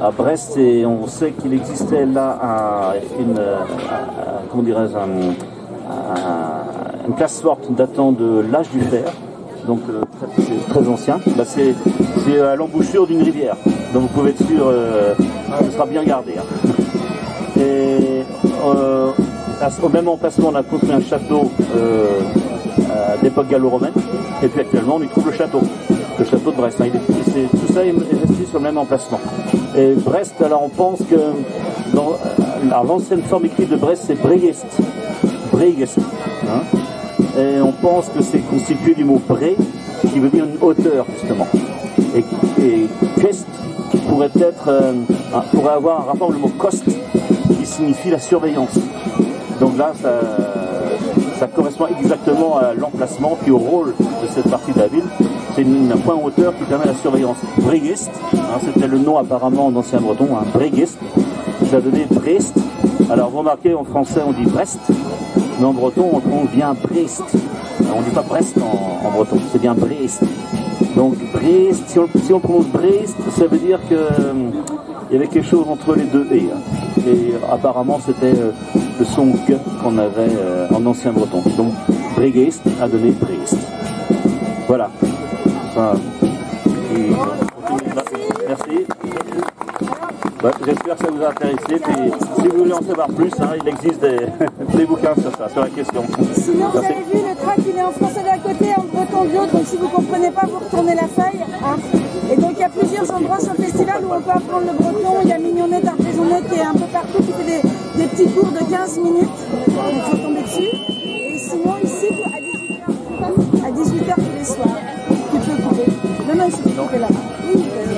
À Brest, on sait qu'il existait là une place forte datant de l'âge du fer, donc c'est très ancien. Là, c'est à l'embouchure d'une rivière, donc vous pouvez être sûr, ce sera bien gardé. Hein. Et au même emplacement, on a construit un château d'époque gallo-romaine, et puis actuellement on y trouve le château de Brest. Hein. Tout ça est resté sur le même emplacement. Et Brest, alors on pense que l'ancienne forme écrite de Brest c'est Bregest. Hein. Et on pense que c'est constitué du mot bré qui veut dire une hauteur justement. Et quest pourrait avoir un rapport avec le mot cost qui signifie la surveillance. Donc là ça correspond exactement à l'emplacement puis au rôle de cette partie de la ville. C'est un point en hauteur qui permet la surveillance. Bregest, hein, c'était le nom apparemment en ancien breton, hein, Bregest, ça a donné Brest. Alors vous remarquez, en français on dit Brest, mais en breton on trouve bien Brest. Alors, on ne dit pas Brest en breton, c'est bien Brest. Donc Brest, si on prononce Brest, ça veut dire que il y avait quelque chose entre les deux et. Et apparemment c'était le son que qu'on avait en ancien breton. Donc Bregest a donné Brest. Voilà. Merci. J'espère que ça vous a intéressé. Puis, si vous voulez en savoir plus, hein, il existe des bouquins sur ça, sur la question. Sinon, vous avez vu le track qu'il est en français d'un côté et en breton de l'autre, donc si vous ne comprenez pas, vous retournez la feuille. Hein. Et donc il y a plusieurs endroits sur le festival où on peut apprendre le breton. Il y a Mignonnette, Arpaisonnette qui est un peu partout, qui fait des petits cours de 15 minutes. Donc il faut tomber dessus. Et sinon ici, à 18h tous les soirs, tu peux couper. Demain, je peux couper là-bas.